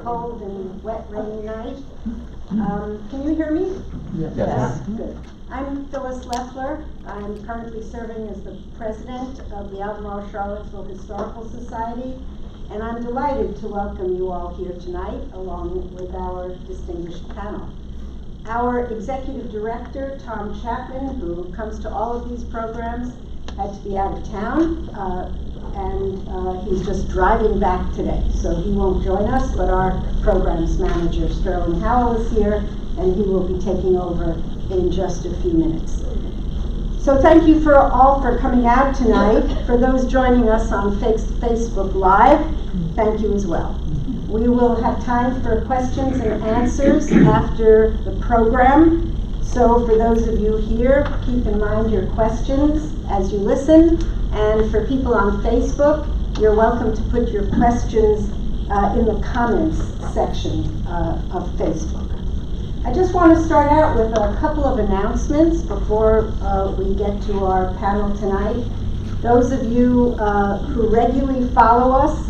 cold and wet, rainy night. Can you hear me? Yes. Good. I'm Phyllis Leffler. I'm currently serving as the president of the Albemarle Charlottesville Historical Society, and I'm delighted to welcome you all here tonight along with our distinguished panel. Our executive director, Tom Chapman, who comes to all of these programs, had to be out of town, and he's just driving back today, so he won't join us, but our programs manager, Sterling Howell, is here, and he will be taking over in just a few minutes. So thank you all for coming out tonight. For those joining us on Facebook Live, thank you as well. We will have time for questions and answers after the program. So for those of you here, keep in mind your questions as you listen. And for people on Facebook, you're welcome to put your questions in the comments section of Facebook. I just want to start out with a couple of announcements before we get to our panel tonight. Those of you who regularly follow us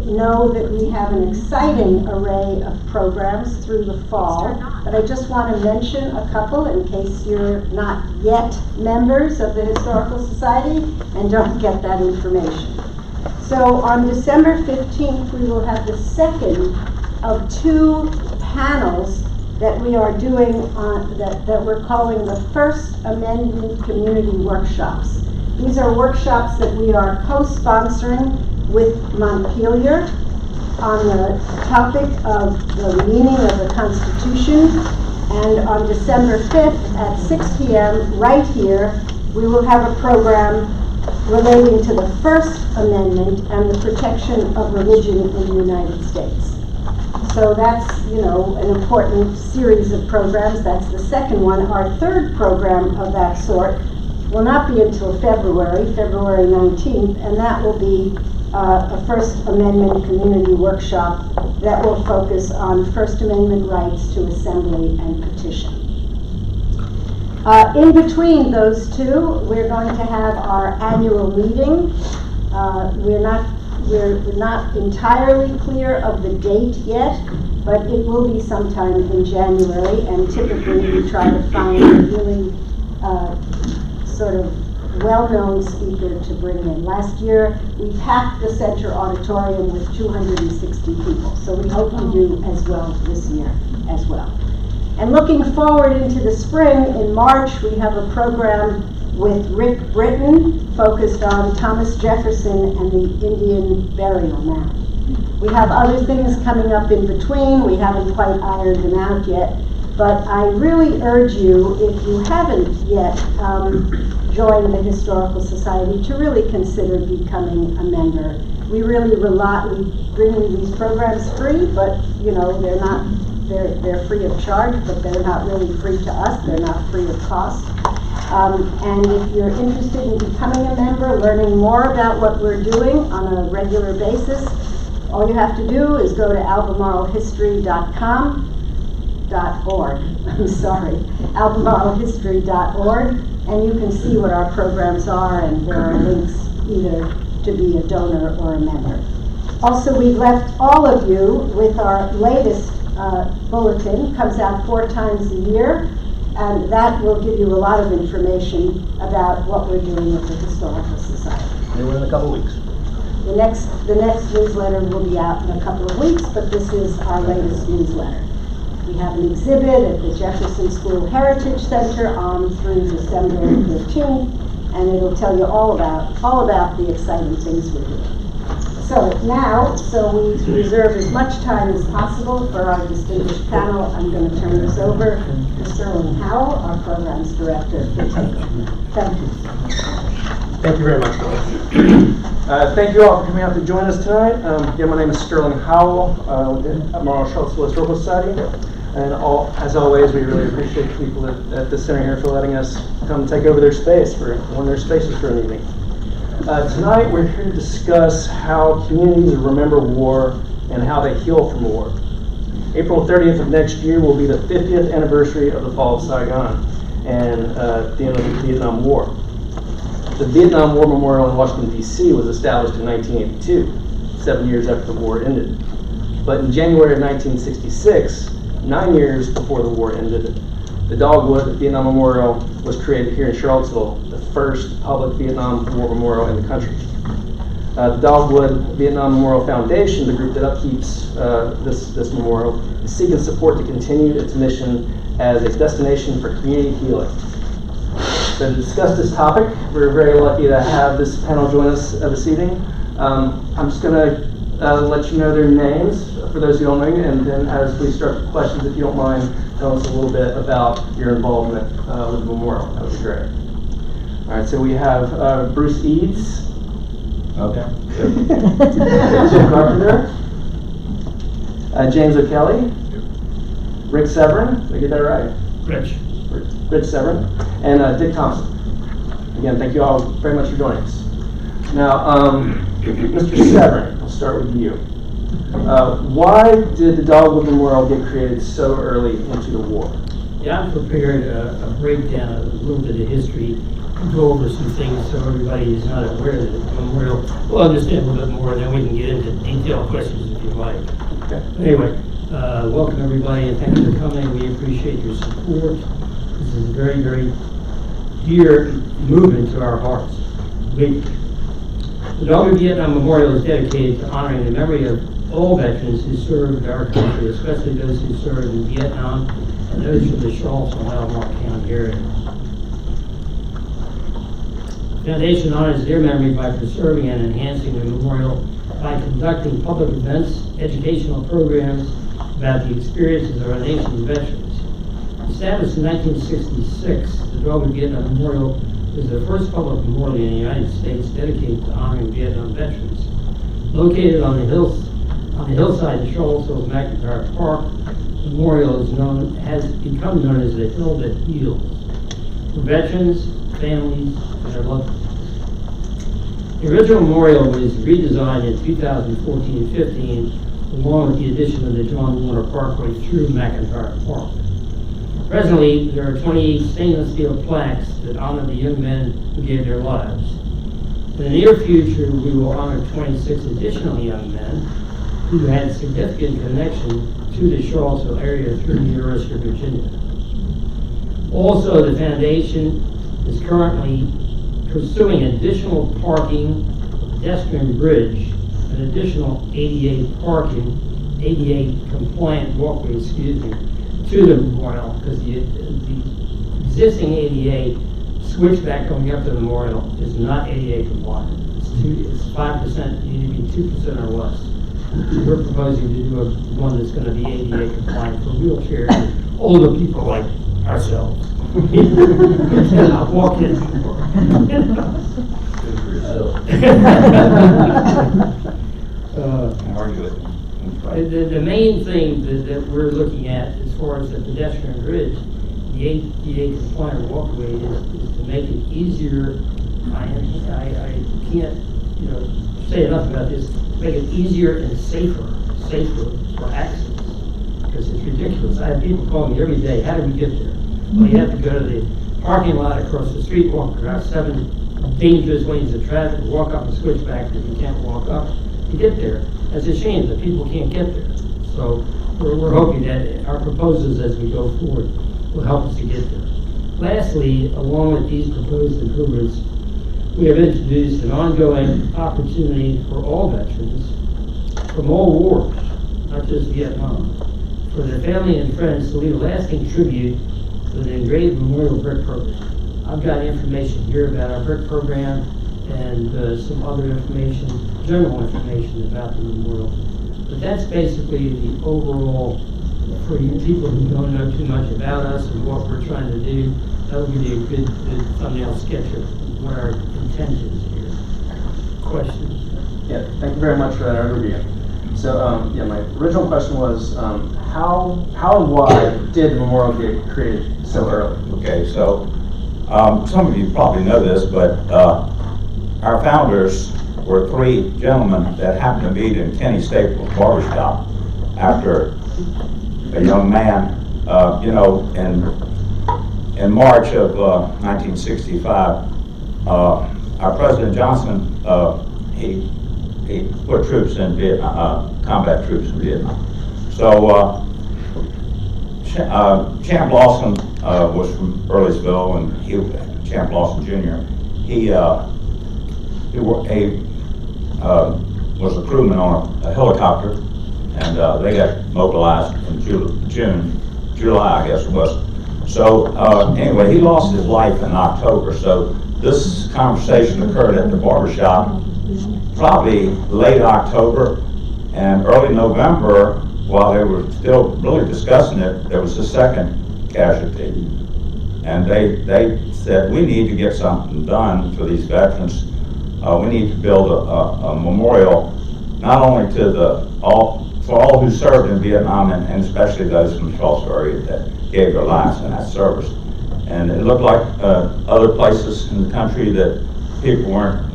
know that we have an exciting array of programs through the fall, but I just want to mention a couple in case you're not yet members of the Historical Society and don't get that information. So on December 15th, we will have the second of two panels that we are doing on that we're calling the First Amendment Community Workshops. These are workshops that we are co-sponsoring with Montpelier on the topic of the meaning of the Constitution. And on December 5th at 6 p.m. right here, we will have a program relating to the First Amendment and the protection of religion in the United States. So that's, an important series of programs. That's the second one. Our third program of that sort will not be until February 19th, and that will be a First Amendment community workshop that will focus on First Amendment rights to assembly and petition. In between those two, we're going to have our annual meeting. We're not entirely clear of the date yet, but it will be sometime in January, and typically we try to find a really sort of well-known speaker to bring in. Last year, we packed the Center Auditorium with 260 people, so we hope to do as well this year as well. And looking forward into the spring, in March, we have a program with Rick Britton focused on Thomas Jefferson and the Indian burial mound. We have other things coming up in between. We haven't quite ironed them out yet, but I really urge you, if you haven't yet joined the Historical Society, to really consider becoming a member. We really we bring you these programs free, but they're free of charge, but they're not really free to us. They're not free of cost. And if you're interested in becoming a member, learning more about what we're doing on a regular basis, all you have to do is go to albemarlehistory.org, and you can see what our programs are, and there are links either to be a donor or a member. Also, we've left all of you with our latest bulletin. Comes out 4 times a year, and that will give you a lot of information about what we're doing with the Historical Society. And we're in a couple weeks. The next newsletter will be out in a couple of weeks, but this is our latest newsletter. We have an exhibit at the Jefferson School Heritage Center on through December 15th, and it'll tell you all about the exciting things we're doing. So we reserve as much time as possible for our distinguished panel. I'm going to turn this over to Sterling Howell, our programs director, for takeover. Thank you. Thank you very much, Phyllis. Thank you all for coming out to join us tonight. Again, my name is Sterling Howell with the Albemarle Charlottesville Historical Society. And as always, we really appreciate the people at the center here for letting us come take over their space for one of their spaces for an evening. Tonight, we're here to discuss how communities remember war and how they heal from war. April 30th of next year will be the 50th anniversary of the Fall of Saigon and the end of the Vietnam War. The Vietnam War Memorial in Washington, D.C. was established in 1982, 7 years after the war ended. But in January of 1966, 9 years before the war ended, the Dogwood Vietnam Memorial was created here in Charlottesville, the first public Vietnam War memorial in the country. The Dogwood Vietnam Memorial Foundation, the group that upkeeps this memorial, is seeking support to continue its mission as a destination for community healing. So to discuss this topic, we're very lucky to have this panel join us this evening. I'm just going to let you know their names for those who don't know, and then as we start the questions, if you don't mind, tell us a little bit about your involvement with the memorial. That would be great. All right, so we have Bruce Eads. Okay. Jim Carpenter. James O'Kelly. Rick Severin. Did I get that right? Rich Severin. And Dick Thompson. Again, thank you all very much for joining us. Now, Mr. Severin, I'll start with you. Why did the Dogwood Memorial get created so early into the war? Yeah, I prepared a breakdown of a little bit of history, go over some things so everybody is not aware of the memorial will understand a little bit more, and then we can get into detailed questions if you like. Okay. Anyway, welcome everybody, and thank you for coming. We appreciate your support. This is a very, very dear movement to our hearts. The Dogwood Vietnam Memorial is dedicated to honoring the memory of all veterans who served our country, especially those who served in Vietnam and those from the Charlottesville and Albemarle County area. The Foundation honors their memory by preserving and enhancing the memorial by conducting public events, educational programs about the experiences of our nation's veterans. Established in 1966, the Dogwood Vietnam Memorial is the first public memorial in the United States dedicated to honoring Vietnam veterans. Located on the hillside of Charlottesville's McIntyre Park, the memorial has become known as the Hill That Heals for veterans, families, and their loved ones. The original memorial was redesigned in 2014-15, along with the addition of the John Warner Parkway through McIntyre Park. Presently, there are 28 stainless steel plaques that honor the young men who gave their lives. In the near future, we will honor 26 additional young men who had significant connection to the Charlottesville area through the University of Virginia. Also, the Foundation is currently pursuing additional parking, pedestrian bridge, and additional ADA parking, ADA compliant walkways, to the memorial, because the existing ADA switchback going up to the memorial is not ADA compliant. It's 5%, you need to be 2% or less. We're proposing to do one that's going to be ADA compliant for wheelchairs and older people like ourselves. Cannot walk in anymore. The main thing that we're looking at as far as the pedestrian bridge, the ADA compliant walkway is to make it easier. I can't say enough about this. Make it easier and safer for access, because it's ridiculous. I have people call me every day, how do we get there? Well, you have to go to the parking lot across the street, walk around 7 dangerous lanes of traffic, walk up a switchback that you can't walk up to get there. It's a shame that people can't get there. So we're hoping that our proposals as we go forward will help us to get there. Lastly, along with these proposed improvements, we have introduced an ongoing opportunity for all veterans from all wars, not just Vietnam, for their family and friends to leave a lasting tribute to the engraved memorial brick program. I've got information here about our brick program and some other information, general information about the memorial. But that's basically the overall, for you people who don't know too much about us and what we're trying to do, that will give you a good thumbnail sketch of what our intent is here. Questions? Yeah, thank you very much for that overview. So, my original question was, how and why did the memorial get created so early? Okay, so some of you probably know this, but our founders were 3 gentlemen that happened to meet in Kenny Staples' barbershop after a young man, in March of 1965, our President Johnson, he he put troops in Vietnam, combat troops in Vietnam. So Champ Lawson was from Burleysville, and Champ Lawson Jr. He was a crewman on a helicopter, and they got mobilized in July, I guess it was. So anyway, he lost his life in October. So this conversation occurred at the barbershop probably late October, and early November, while they were still really discussing it, there was a second casualty. And they said, we need to get something done for these veterans. We need to build a memorial, not only to for all who served in Vietnam, and especially those from the Charlottesville area that gave their lives in that service. And it looked like other places in the country that people weren't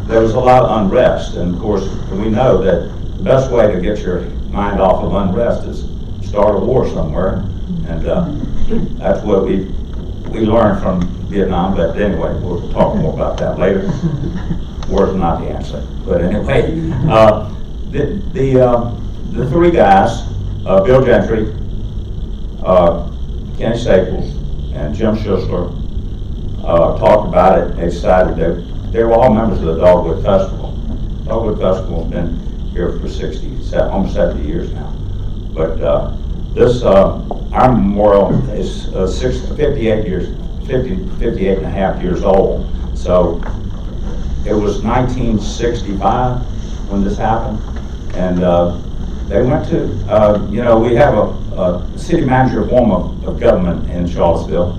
there was a lot of unrest. And of course, we know that the best way to get your mind off of unrest is start a war somewhere. And that's what we learned from Vietnam. But anyway, we'll talk more about that later. War's not the answer. But anyway, the three guys, Bill Gentry, Kenny Staples, and Jim Schussler, talked about it. They decided they were all members of the Dogwood Festival. Dogwood Festival has been here for almost 70 years now. But our memorial is 58 and a half years old. So it was 1965 when this happened. And they went to, we have a city manager form of government in Charlottesville.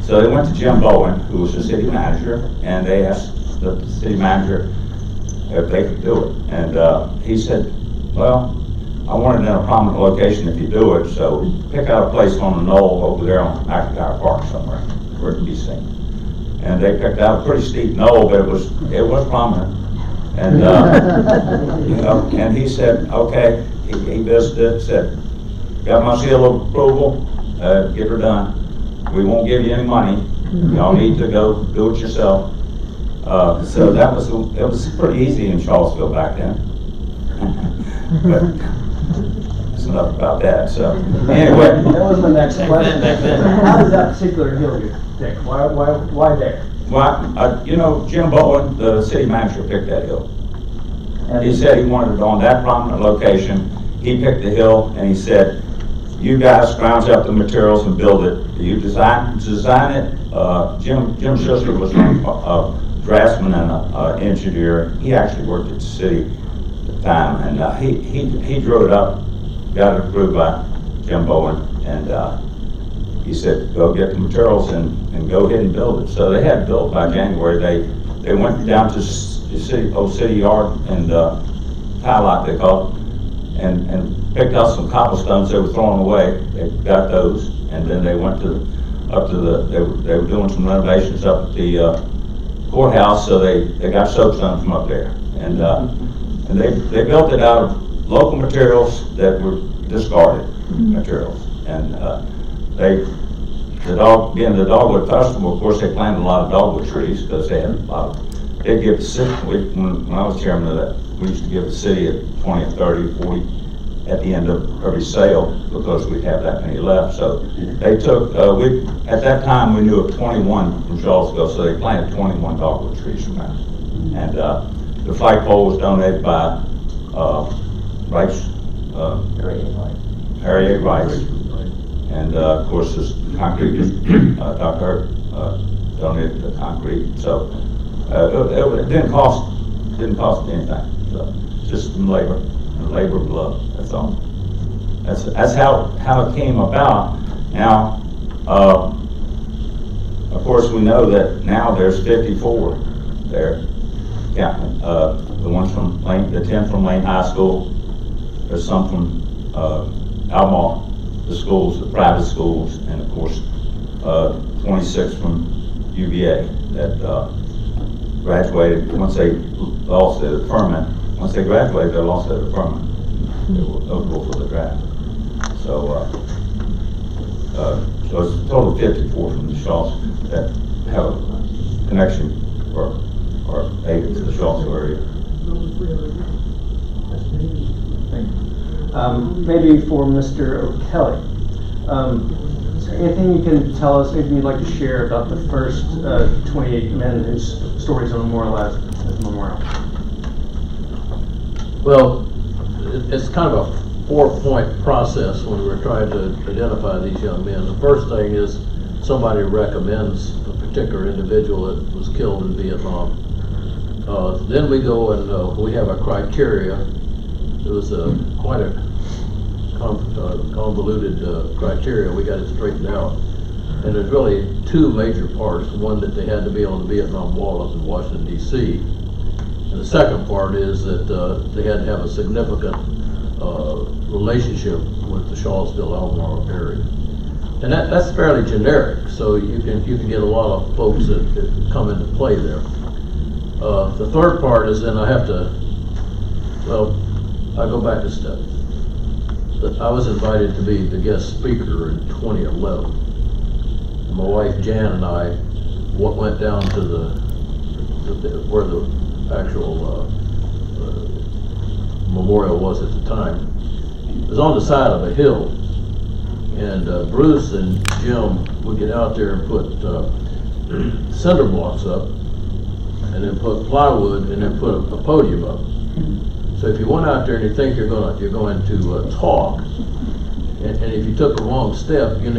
So they went to Jim Bowen, who was the city manager, and they asked the city manager if they could do it. And he said, well, I want it in a prominent location if you do it, so pick out a place on the knoll over there on McIntyre Park somewhere where it can be seen. And they picked out a pretty steep knoll, but it was prominent. And and he said, okay, he visited, said, got my seal of approval, get her done. We won't give you any money. Y'all need to go do it yourself. So it was pretty easy in Charlottesville back then. But that's enough about that. So anyway, That was my next question. back then. How did that particular hill get picked? Why there? well, Jim Bowen, the city manager, picked that hill. And He said he wanted it on that prominent location. He picked the hill, and he said, you guys scrounge up the materials and build it. You design it. Jim Schuster was a draftsman and an engineer. He actually worked at the city at the time, and he drew it up, got it approved by Jim Bowen, and he said, go get the materials and go ahead and build it. So they had it built by January. They went down to the old city yard and tie lot, they call it, and picked out some cobblestones they were throwing away. They got those, and then they went they were doing some renovations up at the courthouse, so they got soapstone from up there, and they built it out of local materials that were discarded materials, and the Dogwood Festival, of course, they planted a lot of dogwood trees because they had a lot of. They give the city, when I was chairman of that, we used to give the city 20, 30, 40 at the end of every sale because we'd have that many left. So they took, at that time we knew of 21 from Charlottesville, so they planted 21 dogwood trees from that. And the flagpole was donated by Rice, Harry A. Rice. And of course, this concrete, Dr. donated the concrete. So it didn't cost anything. So just some labor of love. That's all. That's how it came about. Now, of course, we know that now there's 54 there. Yeah, the ones from Lane, the 10 from Lane High School. There's some from Albemarle, the schools, the private schools, and of course, 26 from UVA that graduated once they lost their deferment. Once they graduated, they lost their deferment. They were eligible for the draft. So it's a total of 54 from the Charlottesville that have a connection or aid to the Charlottesville area. Maybe for Mr. O'Kelly, is there anything you can tell us, anything you'd like to share about the first 28 men whose stories are memorialized at the memorial? Well, it's kind of a four-point process when we're trying to identify these young men. The first thing is somebody recommends a particular individual that was killed in Vietnam. Then we go and we have a criteria. It was quite a convoluted criteria. We got it straightened out. And there's really two major parts. One, that they had to be on the Vietnam Wall up in Washington, D.C. And the second part is that they had to have a significant relationship with the Charlottesville-Albemarle area. And that's fairly generic, so you can get a lot of folks that come into play there. The third part is then I have to, well, I go back a step. I was invited to be the guest speaker in 2011. And my wife Jan and I went down to where the actual memorial was at the time. It was on the side of a hill. And Bruce and Jim would get out there and put cinder blocks up, and then put plywood, and then put a podium up. So if you went out there and you think you're going to talk, and if you took the wrong step, you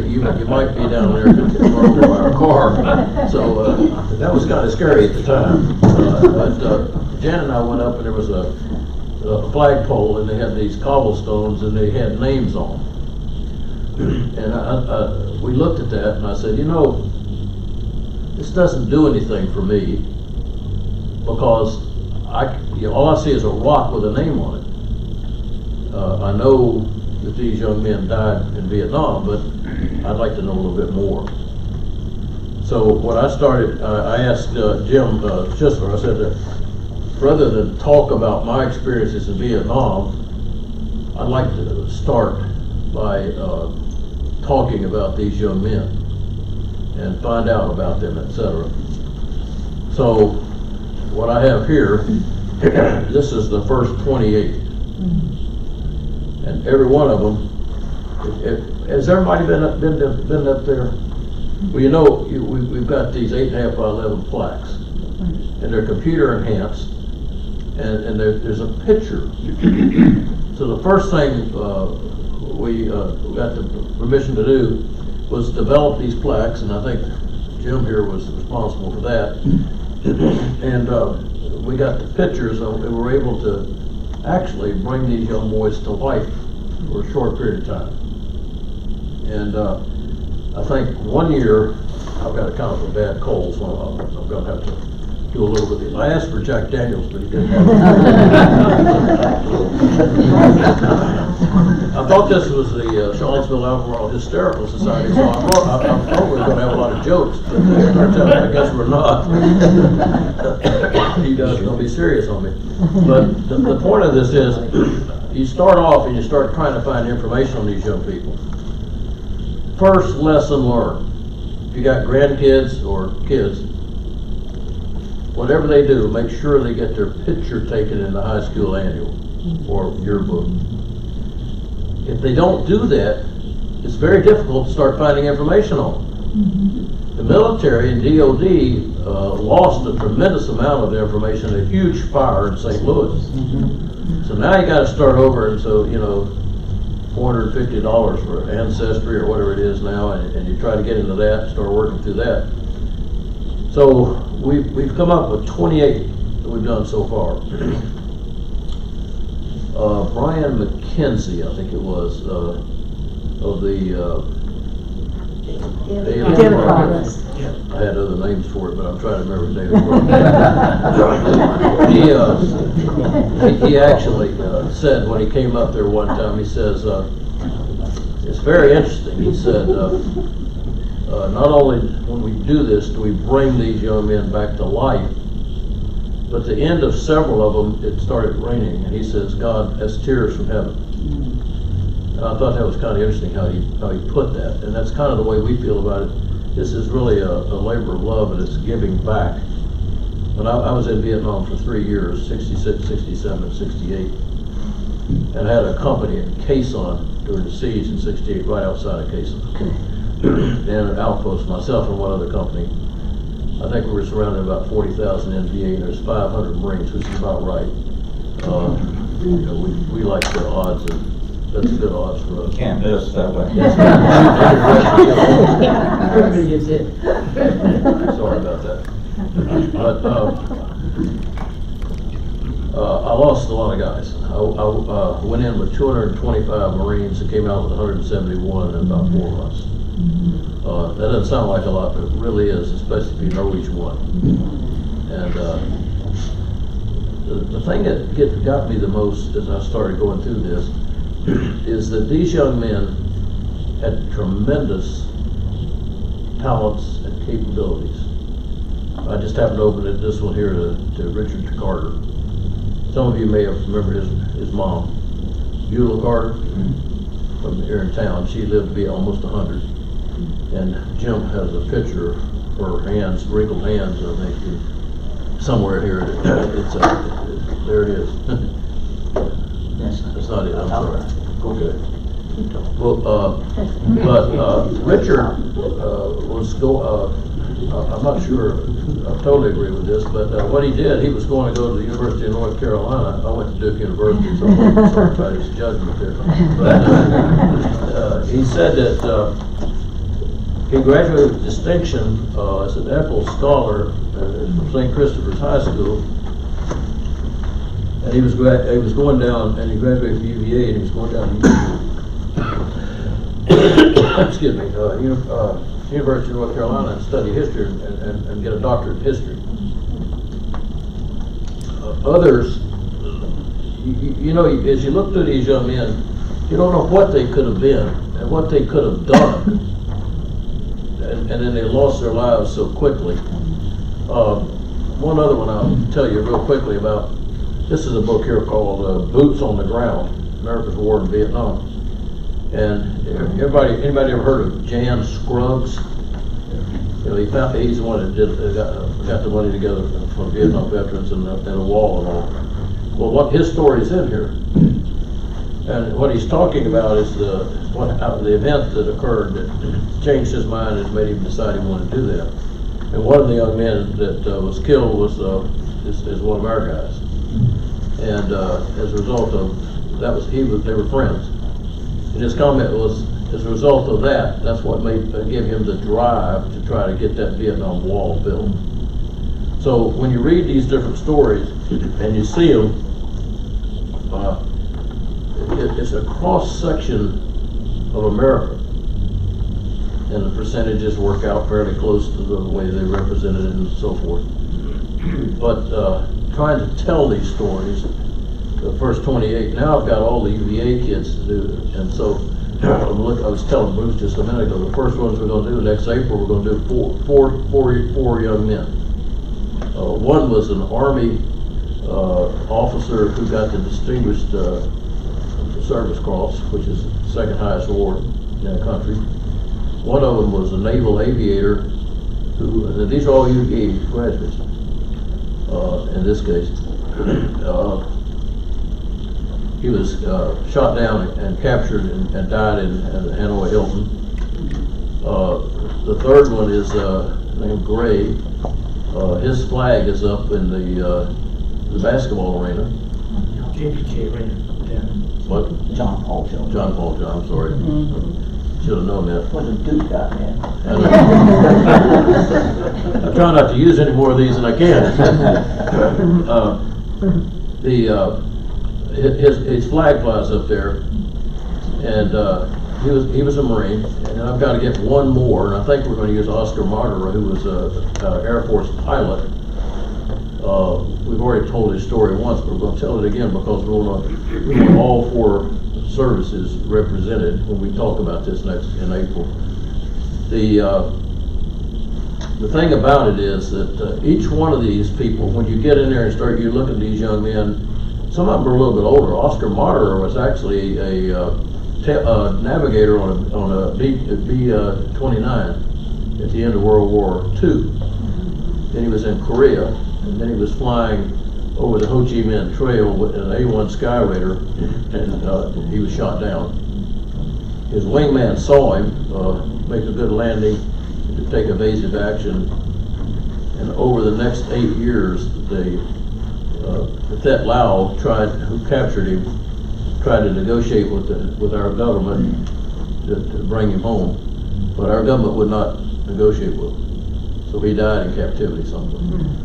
might be down there run over by a car. So that was kind of scary at the time. But Jan and I went up, and there was a flagpole, and they had these cobblestones, and they had names on them. And we looked at that, and I said, you know, this doesn't do anything for me, because all I see is a rock with a name on it. I know that these young men died in Vietnam, but I'd like to know a little bit more. So what I started, I asked Jim Schisler, I said, rather than talk about my experiences in Vietnam, I'd like to start by talking about these young men and find out about them, etc. So what I have here, this is the first 28. And every one of them, has everybody been up there? Well, you know, we've got these 8.5 by 11 plaques, and they're computer enhanced, and there's a picture. So the first thing we got the permission to do was develop these plaques, and I think Jim here was responsible for that. And we got the pictures, and we were able to actually bring these young boys to life for a short period of time. And I think one year, I've got a kind of a bad cold, so I'm going to have to do a little bit of this. I asked for Jack Daniels, but he didn't have it. I thought this was the Charlottesville-Albemarle Hysterical Society, so I thought we were going to have a lot of jokes, but it turns out I guess we're not. You guys are going to be serious on me. But the point of this is, you start off and you start trying to find information on these young people. First lesson learned. If you got grandkids or kids, whatever they do, make sure they get their picture taken in the high school annual or yearbook. If they don't do that, it's very difficult to start finding information on them. The military and DOD lost a tremendous amount of information in a huge fire in St. Louis. So now you got to start over, and so, you know, $450 for Ancestry or whatever it is now, and you try to get into that, start working through that. So we've come up with 28 that we've done so far. Brian McKenzie, I think it was, of the Daily Progress. I had other names for it, but I'm trying to remember Daily Progress. He actually said when he came up there one time, he says, it's very interesting. He said, not only when we do this do we bring these young men back to life, but at the end of several of them, it started raining, and he says, God has tears from heaven. And I thought that was kind of interesting how he put that, and that's kind of the way we feel about it. This is really a labor of love, and it's giving back. When I was in Vietnam for 3 years, 66, 67, 68, and I had a company in Quezon during the siege in 68, right outside of Quezon. And an outpost, myself and one other company. I think we were surrounded about 40,000 NVA, and there's 500 Marines, which is about right. You know, we like the odds, and that's good odds for us. Can't miss that way. Everybody gets hit. Sorry about that. But I lost a lot of guys. I went in with 225 Marines and came out with 171 in about 4 months. That doesn't sound like a lot, but it really is, especially if you know each one. And the thing that got me the most as I started going through this is that these young men had tremendous talents and capabilities. I just happened to open this one here to Richard Carter. Some of you may have remembered his mom, Eula Carter, from here in town. She lived to be almost 100. And Jim has a picture of her hands, wrinkled hands, I think, somewhere here. There it is. That's not it, I'm sorry. Okay. Well, Richard I'm not sure I totally agree with this, but what he did, he was going to go to the University of North Carolina. I went to Duke University, so I'm sorry about his judgment there. But he said that he graduated with distinction as an Ethel Scholar from St. Christopher's High School. And he was going down, and he graduated from UVA, and he was going down to excuse me, University of North Carolina and study history and get a doctorate in history. Others, you know, as you look through these young men, you don't know what they could have been and what they could have done. And then they lost their lives so quickly. One other one I'll tell you real quickly about. This is a book here called Boots on the Ground, America's War in Vietnam. And anybody ever heard of Jan Scruggs? You know, he's the one that got the money together for Vietnam veterans and a wall and all. Well, what his story is in here, and what he's talking about is the event that occurred that changed his mind and made him decide he wanted to do that. And one of the young men that was killed was is one of our guys. And as a result of that, they were friends. And his comment was, as a result of that, that's what gave him the drive to try to get that Vietnam Wall built. So when you read these different stories and you see them, it's a cross-section of America. And the percentages work out fairly close to the way they represented it and so forth. But trying to tell these stories, the first 28, now I've got all the UVA kids to do, and so I was telling Bruce just a minute ago, the first ones we're going to do next April, we're going to do four young men. One was an Army officer who got the Distinguished Service Cross, which is the second highest award in the country. One of them was a naval aviator and these are all UVA graduates in this case. He was shot down and captured and died in Hanoi Hilton. The third one is named Gray. His flag is up in the basketball arena. JPK arena. Yeah. What? John Paul Jones. John Paul Jones, I'm sorry. Should have known that. Was a Duke guy, man. I try not to use any more of these than I can. His flag flies up there, and he was a Marine, and I've got to get one more, and I think we're going to use Oscar Martira, who was an Air Force pilot. We've already told his story once, but we're going to tell it again because we want all four services represented when we talk about this next in April. The thing about it is that each one of these people, when you get in there and you look at these young men, some of them are a little bit older. Oscar Martira was actually a navigator on a B-29 at the end of World War II. Then he was in Korea, and then he was flying over the Ho Chi Minh Trail with an A-1 Skyraider, and he was shot down. His wingman saw him make a good landing to take evasive action, and over the next 8 years, Thet Lao who captured him, tried to negotiate with our government to bring him home, but our government would not negotiate with him. So he died in captivity somewhere.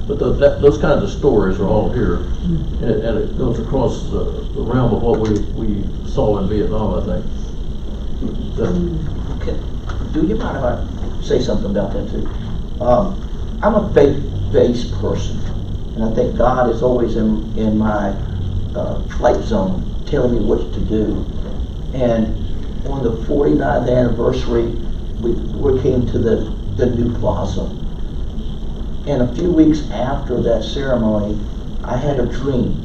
But those kinds of stories are all here, and it goes across the realm of what we saw in Vietnam, I think. Do you mind if I say something about that too? I'm a faith-based person, and I think God is always in my flight zone telling me what to do. And on the 49th anniversary, we came to the new plaza. And a few weeks after that ceremony, I had a dream.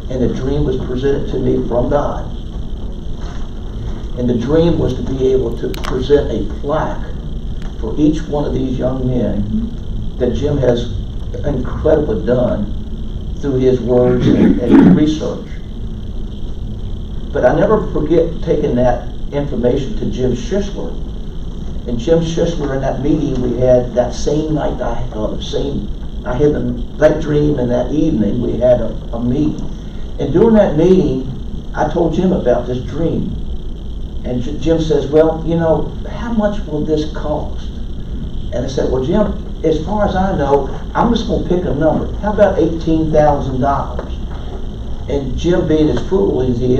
And the dream was presented to me from God. And the dream was to be able to present a plaque for each one of these young men that Jim has incredibly done through his words and research. But I never forget taking that information to Jim Schisler. And Jim Schisler, in that meeting we had that same night, I had that dream, and that evening we had a meeting. And during that meeting, I told Jim about this dream. And Jim says, well, you know, how much will this cost? And I said, well, Jim, as far as I know, I'm just going to pick a number. How about $18,000? And Jim, being as frugal as he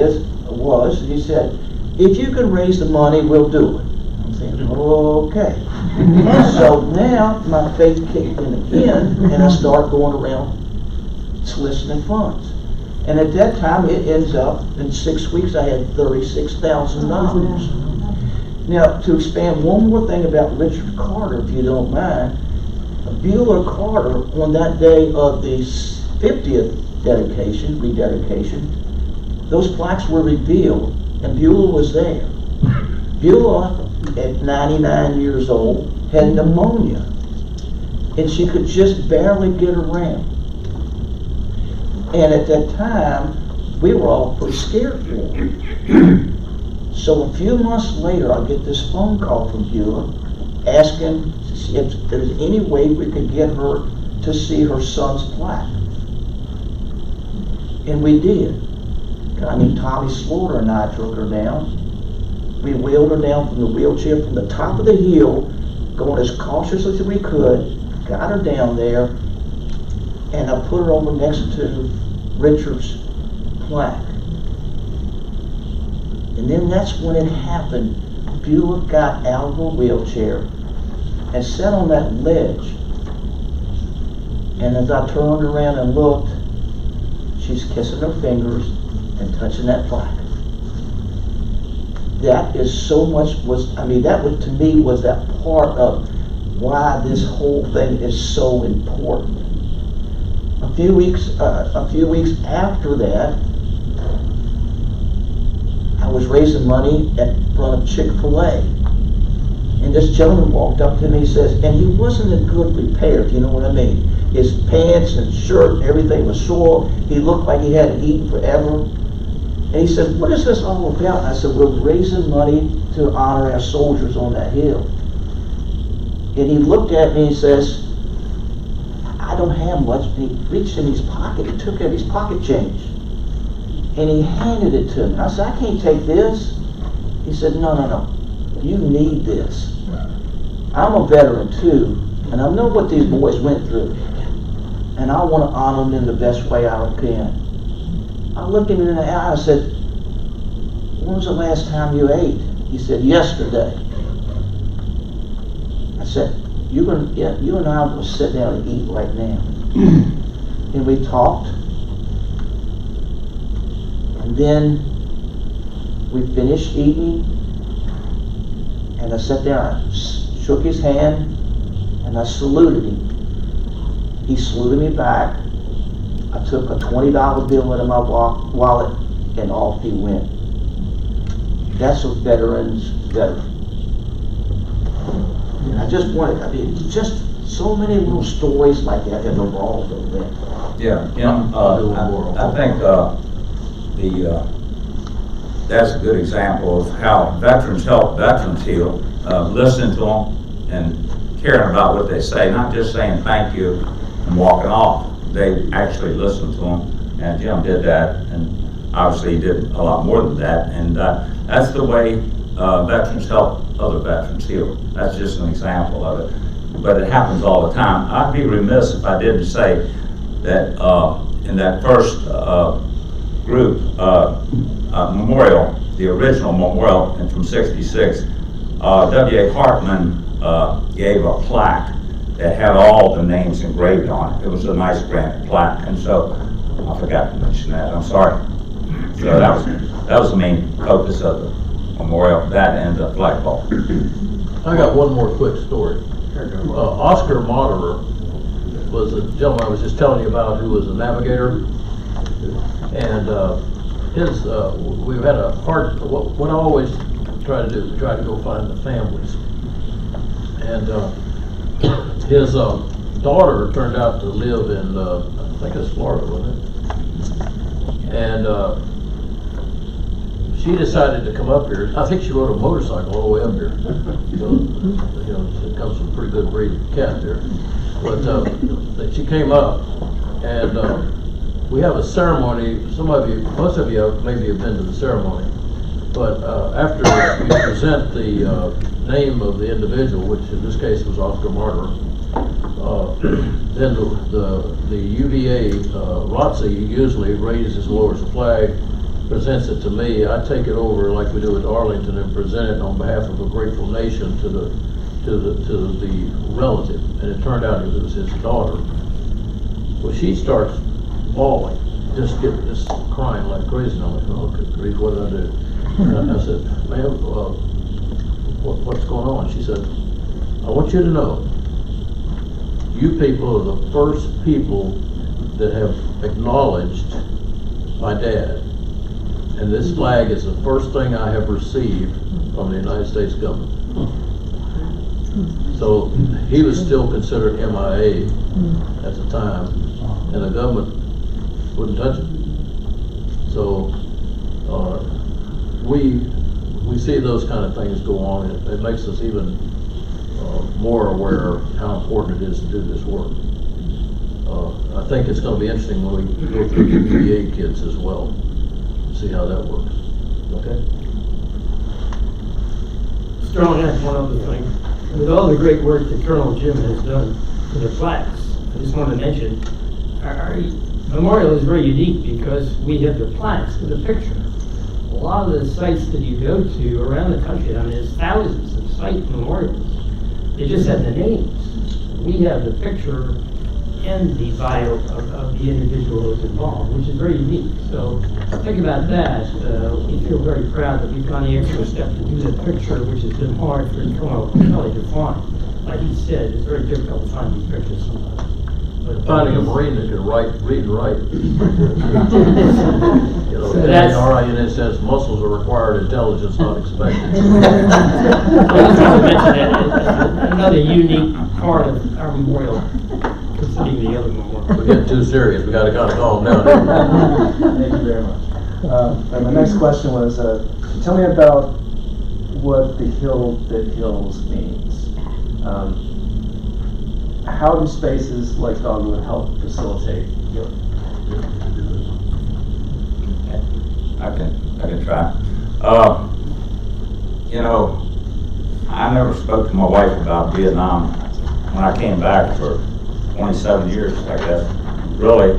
he said, if you can raise the money, we'll do it. I'm saying, okay. So now my faith kicked in again, and I start going around soliciting funds. And at that time, it ends up, in 6 weeks, I had $36,000. Now, to expand one more thing about Richard Carter, if you don't mind, Beulah Carter, on that day of the 50th rededication, those plaques were revealed, and Beulah was there. Beulah, at 99 years old, had pneumonia, and she could just barely get around. And at that time, we were all pretty scared for her. So a few months later, I get this phone call from Beulah asking if there's any way we could get her to see her son's plaque. And we did. Tommy Slaughter and I took her down. We wheeled her down from the wheelchair from the top of the hill, going as cautiously as we could, got her down there, and I put her over next to Richard's plaque. And then that's when it happened. Beulah got out of her wheelchair and sat on that ledge. And as I turned around and looked, she's kissing her fingers and touching that plaque. That is so much that was, to me, was that part of why this whole thing is so important. A few weeks after that, I was raising money at front of Chick-fil-A. And this gentleman walked up to me and says, and he wasn't in good repair, if you know what I mean. His pants and shirt and everything was sore. He looked like he hadn't eaten forever. And he said, what is this all about? And I said, we're raising money to honor our soldiers on that hill. And he looked at me and says, I don't have much. And he reached in his pocket, he took out his pocket change, and he handed it to me. I said, I can't take this. He said, no, you need this. I'm a veteran too, and I know what these boys went through, and I want to honor them in the best way I can. I looked him in the eye and said, when was the last time you ate? He said, yesterday. I said, you and I will sit down and eat right now. And we talked. And then we finished eating. And I sat down, I shook his hand, and I saluted him. He saluted me back. I took a $20 bill out of my wallet, and off he went. That's a veteran's veteran. I just wanted, just So many little stories like that have evolved over there. Yeah, Jim, I think that's a good example of how veterans help veterans heal. Listening to them and caring about what they say, not just saying thank you and walking off. They actually listen to them, and Jim did that, and obviously he did a lot more than that. And that's the way veterans help other veterans heal. That's just an example of it. But it happens all the time. I'd be remiss if I didn't say that in that first group memorial, the original memorial and from '66, W.A. Hartman gave a plaque that had all the names engraved on it. It was a nice granite plaque, and so I forgot to mention that. I'm sorry. So that was the main focus of the memorial, that and the flagpole. I got one more quick story. Oscar Moderer was a gentleman I was just telling you about who was a navigator, and we've had a hard, what I always try to do is try to go find the families, and his daughter turned out to live in, I think it's Florida, wasn't it? And she decided to come up here. I think she rode a motorcycle all the way up here. So, you know, it comes from a pretty good breed of cat there. But she came up, and we have a ceremony. Most of you maybe have been to the ceremony. But after we present the name of the individual, which in this case was Oscar Martyr, then the UVA, ROTC usually raises and lowers the flag, presents it to me. I take it over like we do at Arlington and present it on behalf of a grateful nation to the relative. And it turned out it was his daughter. Well, she starts bawling, just crying like crazy. And I'm like, oh, good grief, what did I do? And I said, ma'am, what's going on? She said, I want you to know, you people are the first people that have acknowledged my dad. And this flag is the first thing I have received from the United States government. So he was still considered MIA at the time, and the government wouldn't touch it. So we see those kind of things go on. It makes us even more aware of how important it is to do this work. I think it's going to be interesting when we go through the UVA kids as well. See how that works. Okay? Sterling, that's one other thing. With all the great work that Colonel Jim has done for the plaques, I just want to mention, our memorial is very unique because we have the plaques with a picture. A lot of the sites that you go to around the country, I mean, there's thousands of site memorials. They just have the names. We have the picture and the bio of the individual who was involved, which is very unique. So think about that. We feel very proud that we've gone the extra step to do that picture, which has been hard for Colonel Kelly to find. Like he said, it's very difficult to find these pictures sometimes. But finding a Marine that can read and write. You know, So in that's- the RINS says muscles are required, intelligence not expected. I just want to mention that it's another unique part of our memorial, considering the other memorial. We get too serious, we gotta kind of calm down. Thank you very much. And my next question was, tell me about what the hill that heals means. How do spaces like Dogwood help facilitate healing? I can try. You know, I never spoke to my wife about Vietnam when I came back for 27 years, I guess. Really,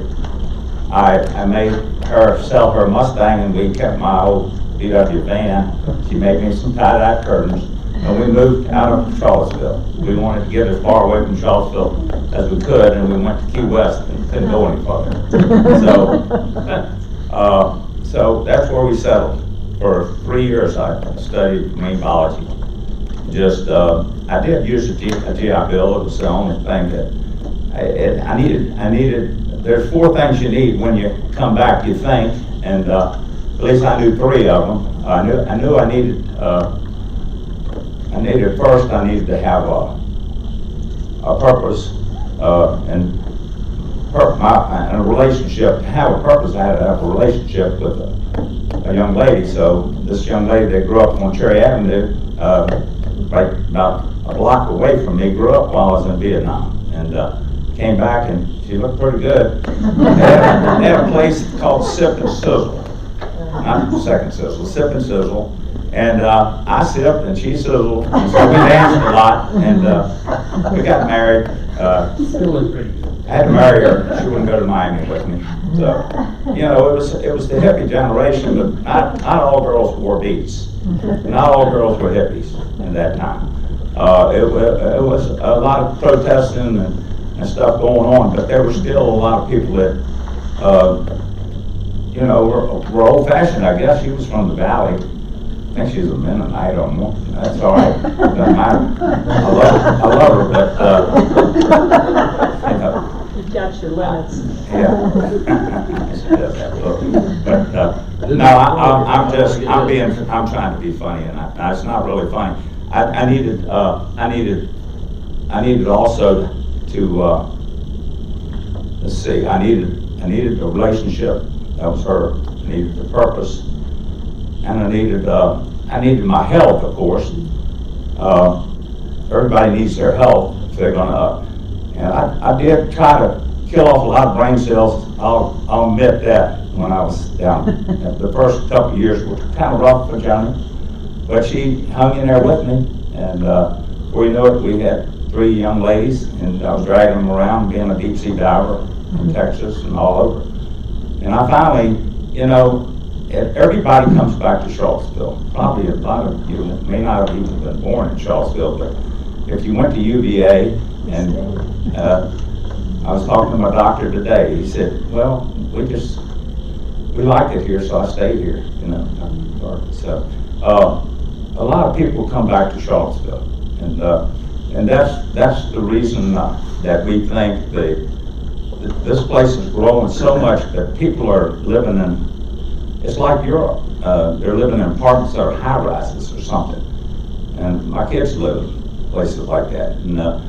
I made her sell her Mustang, and we kept my old VW van. She made me some tie-dye curtains, and we moved out of Charlottesville. We wanted to get as far away from Charlottesville as we could, and we went to Key West and couldn't go any further. So that's where we settled. For 3 years, I studied marine biology. Just, I did use a GI Bill. It was the only thing that I needed. There's 4 things you need when you come back, you think, and at least I knew 3 of them. I knew I needed first, I needed to have a purpose, and a relationship. To have a purpose, I had to have a relationship with a young lady. So this young lady that grew up on Cherry Avenue, right about a block away from me, grew up while I was in Vietnam, and came back and she looked pretty good. They had a place called Sip and Sizzle, not Second Sizzle, Sip and Sizzle. And I sipped and she sizzled, and so we danced a lot, and we got married. Still look pretty good. I had to marry her. She wouldn't go to Miami with me. So, you know, it was the hippie generation, but not all girls wore beats. Not all girls were hippies in that time. It was a lot of protesting and stuff going on, but there were still a lot of people that, you know, were old-fashioned. I guess she was from the Valley. I think she's a Mennonite or more. That's all right. Doesn't matter. I love her, but you know. You've got your limits. Yeah. She does have a look. But no, I'm trying to be funny, and it's not really funny. I needed also to let's see. I needed a relationship. That was her. I needed the purpose. And I needed my health, of course. Everybody needs their health if they're gonna, and I did try to kill off a lot of brain cells. I'll admit that when I was down. The first couple of years were kind of rough for Johnny, but she hung in there with me, and before you know it, we had 3 young ladies, and I was dragging them around, being a deep sea diver in Texas and all over. And I finally, you know, everybody comes back to Charlottesville. Probably a lot of you may not have even been born in Charlottesville, but if you went to UVA, and I was talking to my doctor today, he said, well, we like it here, so I stayed here, you know. So a lot of people come back to Charlottesville, and that's the reason that we think this place is growing so much that people are living in. It's like Europe. They're living in apartments that are high rises or something. And my kids live in places like that. And I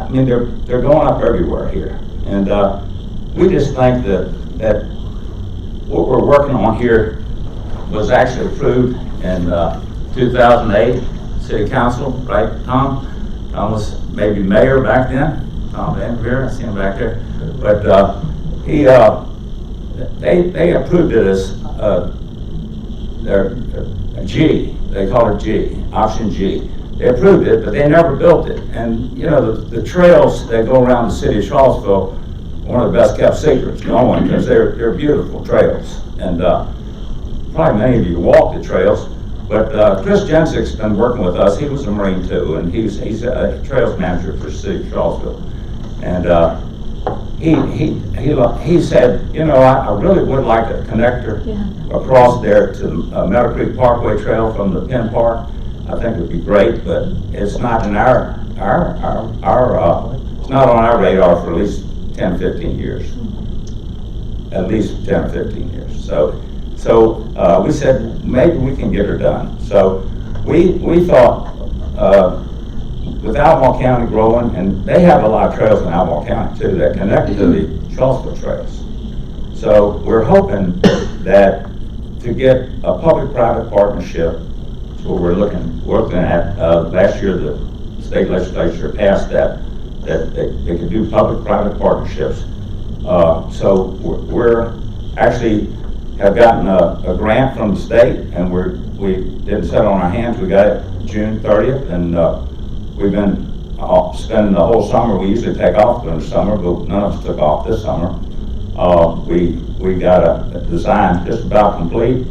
mean, they're going up everywhere here. And we just think that what we're working on here was actually approved in 2008, City Council, right, Tom? Tom was maybe mayor back then. Tom Van Veer, I see him back there. But they approved it as a G. They call it G, option G. They approved it, but they never built it. And you know, the trails that go around the city of Charlottesville, one of the best kept secrets going, because they're beautiful trails. And probably many of you walk the trails, but Chris Jensick's been working with us. He was a Marine too, and he's a trails manager for the city of Charlottesville. And he said, you know, I really would like a connector across there to Meadow Creek Parkway Trail from the Penn Park. I think it would be great, but it's not in it's not on our radar for at least 10, 15 years. At least 10 or 15 years. So we said maybe we can get her done. So we thought with Albemarle County growing, and they have a lot of trails in Albemarle County too that connect to the Charlottesville trails. So we're hoping that to get a public-private partnership, that's what we're working at. Last year the state legislature passed that they could do public-private partnerships. So we're actually have gotten a grant from the state, and we didn't sit on our hands. We got it June 30th, and we've been spending the whole summer. We usually take off during the summer, but none of us took off this summer. We got a design just about complete,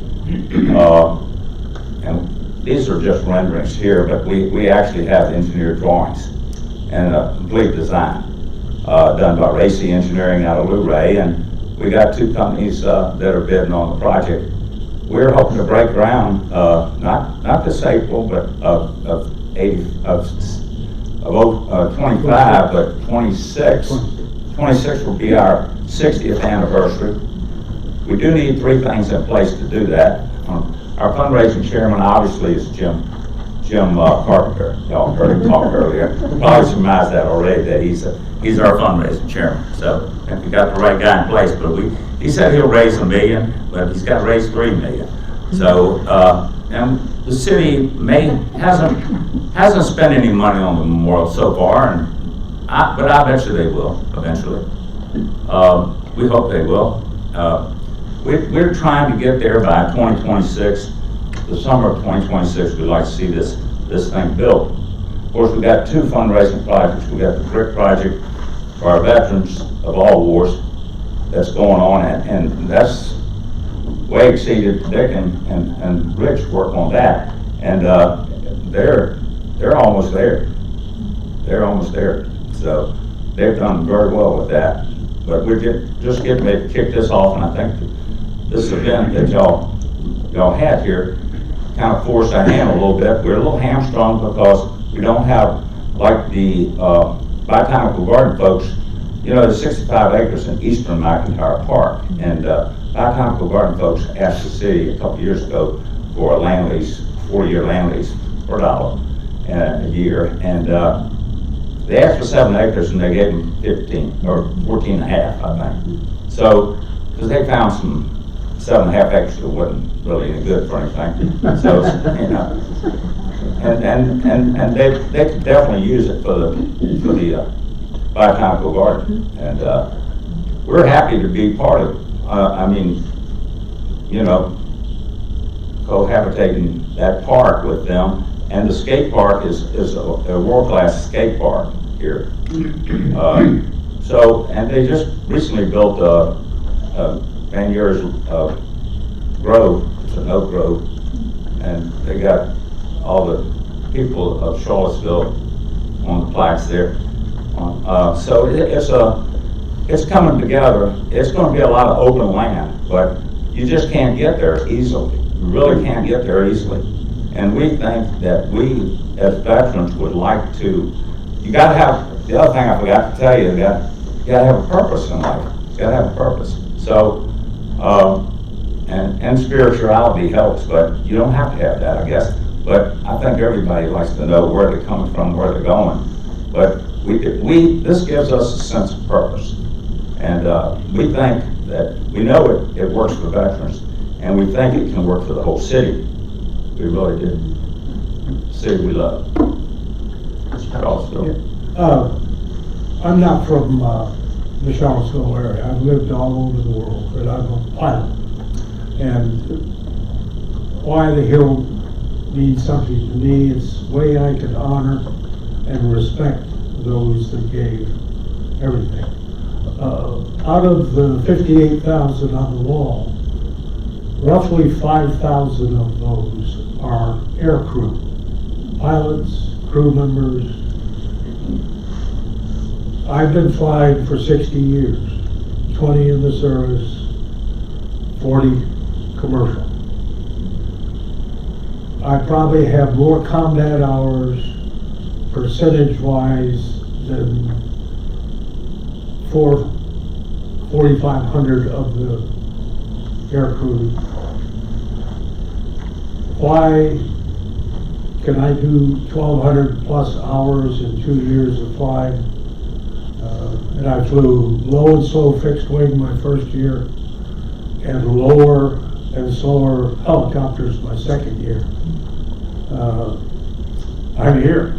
and these are just renderings here, but we actually have engineered drawings and a complete design done by Racy Engineering out of Luray, and we got 2 companies that are bidding on the project. We're hoping to break ground not this April, but of 25, but 26. 26 will be our 60th anniversary. We do need 3 things in place to do that. Our fundraising chairman obviously is Jim Jim Carpenter. Y'all heard him talk earlier. Probably surmised that already, that he's our fundraising chairman. So I think we got the right guy in place. But he said he'll raise $1 million, but he's got to raise $3 million. So and the city hasn't spent any money on the memorial so far, but I bet you they will eventually. We hope they will. We're trying to get there by 2026. The summer of 2026, we'd like to see this thing built. Of course, we got 2 fundraising projects. We got the brick project for our veterans of all wars that's going on, and that's way exceeded Dick and Rich work on that, and they're almost there. They're almost there. So they've done very well with that. But we're just getting ready to kick this off, and I think this event that y'all had here kind of forced our hand a little bit. We're a little hamstrung because we don't have, like the Botanical Garden folks, you know, there's 65 acres in eastern McIntyre Park, and Botanical Garden folks asked the city a couple years ago for a land lease, 4-year land lease for $1 a year, and they asked for 7 acres and they gave them 15 or 14 and a half, I think. So, because they found some 7.5 acres that wasn't really any good for anything. So, you know, and they could definitely use it for the Botanical Garden, and we're happy to be part of. I mean, you know, cohabitating that park with them, and the skate park is a world-class skate park here. So, and they just recently built Van Year's grove. It's an oak grove, and they got all the people of Charlottesville on the plaques there. So it's coming together. It's going to be a lot of open land, but you just can't get there easily. You really can't get there easily. And we think that we, as veterans, would like to. You got to have. The other thing I forgot to tell you, you got to have a purpose in life. You got to have a purpose. So, and spirituality helps, but you don't have to have that, I guess. But I think everybody likes to know where they're coming from, where they're going. But this gives us a sense of purpose, and we think that we know it works for veterans, and we think it can work for the whole city. We really do. City we love. Charlottesville. I'm not from the Charlottesville area. I've lived all over the world, but I'm a pilot. And why the hill means something to me, it's the way I can honor and respect those that gave everything. Out of the 58,000 on the wall, roughly 5,000 of those are air crew, pilots, crew members. I've been flying for 60 years, 20 in the service, 40 commercial. I probably have more combat hours percentage-wise than 4,500 of the air crew. Why can I do 1,200 plus hours in 2 years of flying? And I flew low and slow fixed wing my first year, and lower and slower helicopters my second year. I'm here.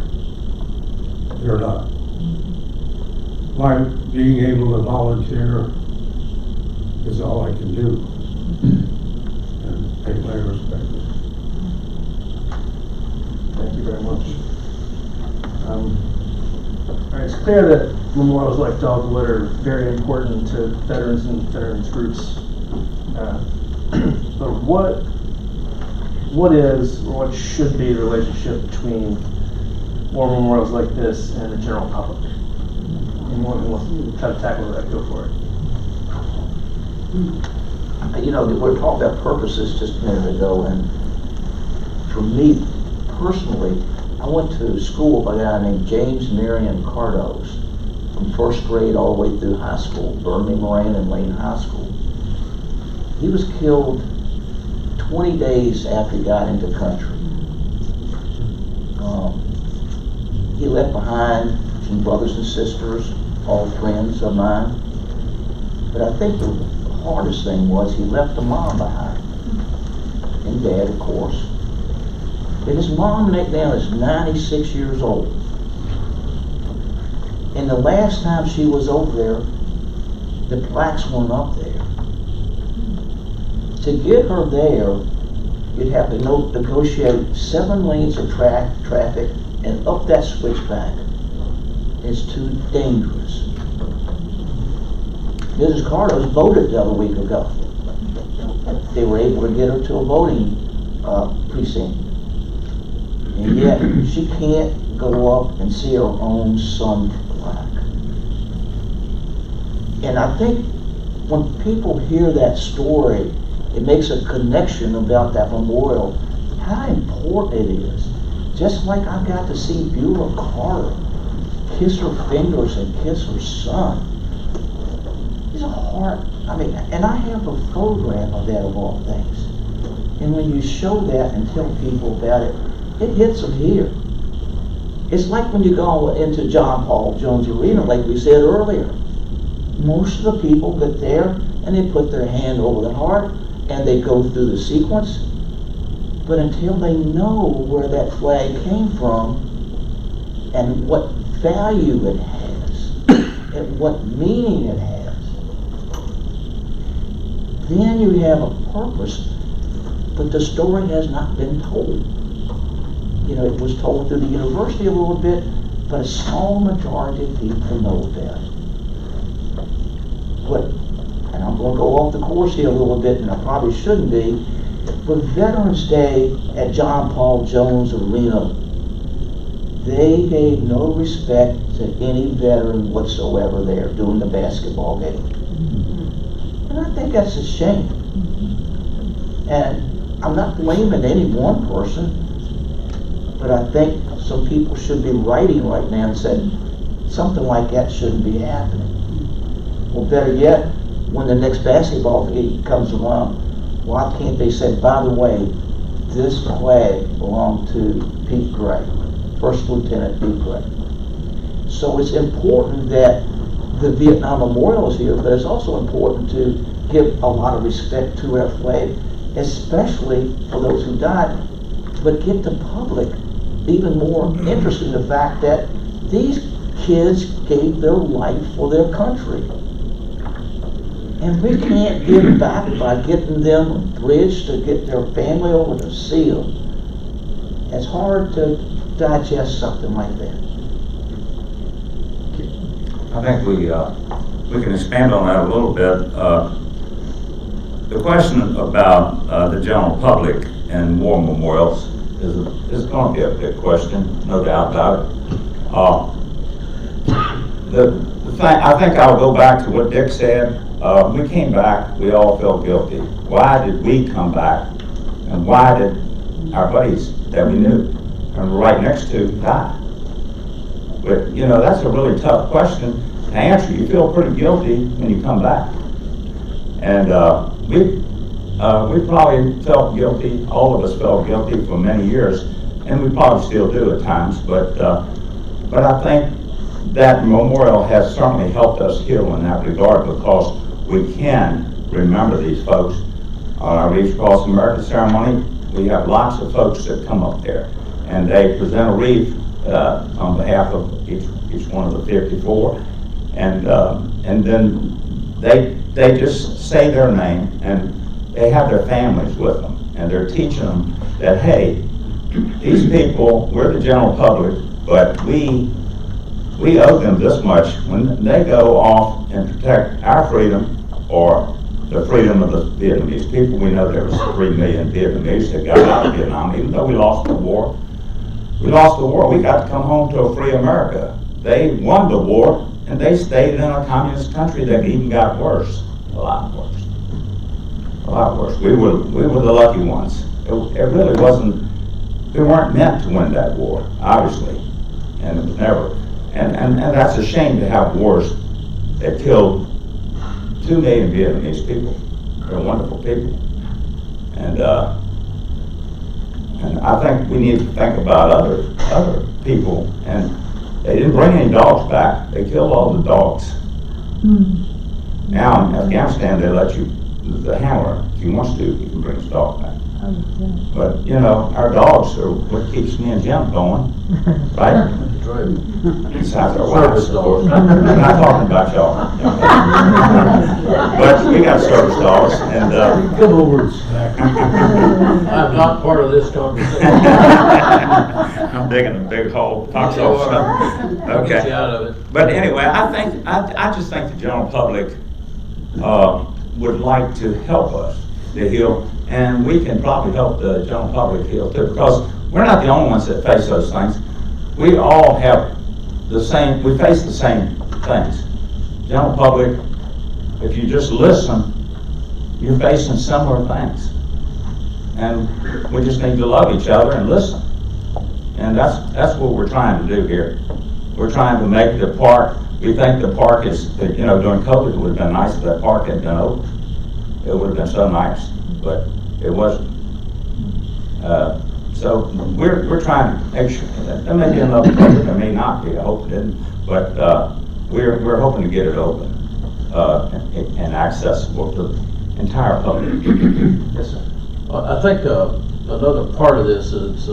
You're not. My being able to volunteer is all I can do. And pay my respects. Thank you very much. All right, it's clear that memorials like Dogwood are very important to veterans and veterans groups. But what is or what should be the relationship between war memorials like this and the general public? Anyone who wants to try to tackle that, go for it. You know, we were talking about purposes just a minute ago, and for me personally, I went to school by a guy named James Marion Cardos, from first grade all the way through high school, Burnley, Moran, and Lane High School. He was killed 20 days after he got into country. He left behind some brothers and sisters, all friends of mine. But I think the hardest thing was he left a mom behind. And dad, of course. And his mom now is 96 years old. And the last time she was over there, the plaques weren't up there. To get her there, you'd have to negotiate 7 lanes of traffic and up that switchback. It's too dangerous. Mrs. Carlos voted the other week ago. They were able to get her to a voting precinct. And yet, she can't go up and see her own son plaque. And I think when people hear that story, it makes a connection about that memorial, how important it is. Just like I got to see Beulah Carter kiss her fingers and kiss her son. It's a heart, and I have a photograph of that of all things. And when you show that and tell people about it, it hits them here. It's like when you go into John Paul Jones Arena, like we said earlier. Most of the people get there and they put their hand over the heart and they go through the sequence. But until they know where that flag came from and what value it has and what meaning it has, then you have a purpose, but the story has not been told. You know, it was told through the university a little bit, but a small majority of people know about it. But, and I'm going to go off the course here a little bit, and I probably shouldn't be, but Veterans Day at John Paul Jones Arena, they gave no respect to any veteran whatsoever there doing the basketball game. And I think that's a shame. And I'm not blaming any one person, but I think some people should be writing right now and saying something like that shouldn't be happening. Or better yet, when the next basketball game comes along, why can't they say, by the way, this flag belonged to Pete Gray, First Lieutenant Pete Gray. So it's important that the Vietnam Memorial is here, but it's also important to give a lot of respect to our flag, especially for those who died, but get the public even more interested in the fact that these kids gave their life for their country. And we can't give back by getting them a bridge to get their family over to see them. It's hard to digest something like that. I think we can expand on that a little bit. The question about the general public and war memorials is going to be a big question, no doubt about it. I think I'll go back to what Dick said. We came back, we all felt guilty. Why did we come back? And why did our buddies that we knew and were right next to die? But, you know, that's a really tough question to answer. You feel pretty guilty when you come back. And we probably felt guilty, all of us felt guilty for many years, and we probably still do at times, but I think that memorial has certainly helped us heal in that regard, because we can remember these folks. On our Wreaths Across America ceremony, we have lots of folks that come up there, and they present a wreath on behalf of each one of the 54, and then they just say their name, and they have their families with them, and they're teaching them that, hey, these people, we're the general public, but we owe them this much. When they go off and protect our freedom, or the freedom of the Vietnamese people, we know there was 3 million Vietnamese that got out of Vietnam, even though we lost the war. We lost the war, we got to come home to a free America. They won the war, and they stayed in a communist country that even got worse, a lot worse. A lot worse. We were the lucky ones. It really wasn't, we weren't meant to win that war, obviously, and it was never. And that's a shame to have wars that killed 2 million Vietnamese people. They're wonderful people. And I think we need to think about other people, and they didn't bring any dogs back. They killed all the dogs. Now in Afghanistan, they let you, the handler, if he wants to, he can bring his dog back. But, you know, our dogs are what keeps me and Jim going, right? That's right. Besides our wives, of course. I'm not talking about y'all. But we got service dogs, and, Come over and snack. I'm not part of this conversation. I'm digging a big hole, foxhole stuff. I'll get you Okay. out of it. But anyway, I just think the general public, would like to help us to heal, and we can probably help the general public heal too, because we're not the only ones that face those things. We all have we face the same things. General public, if you just listen, you're facing similar things. And we just need to love each other and listen. And that's what we're trying to do here. We're trying to make the park, we think the park is, you know, during COVID, it would have been nice if that park had been open. It would have been so nice, but it wasn't. So we're trying to make sure, there may be another public, there may not be, I hope it didn't, but we're hoping to get it open and accessible to the entire public. Yes, sir. I think another part of this is,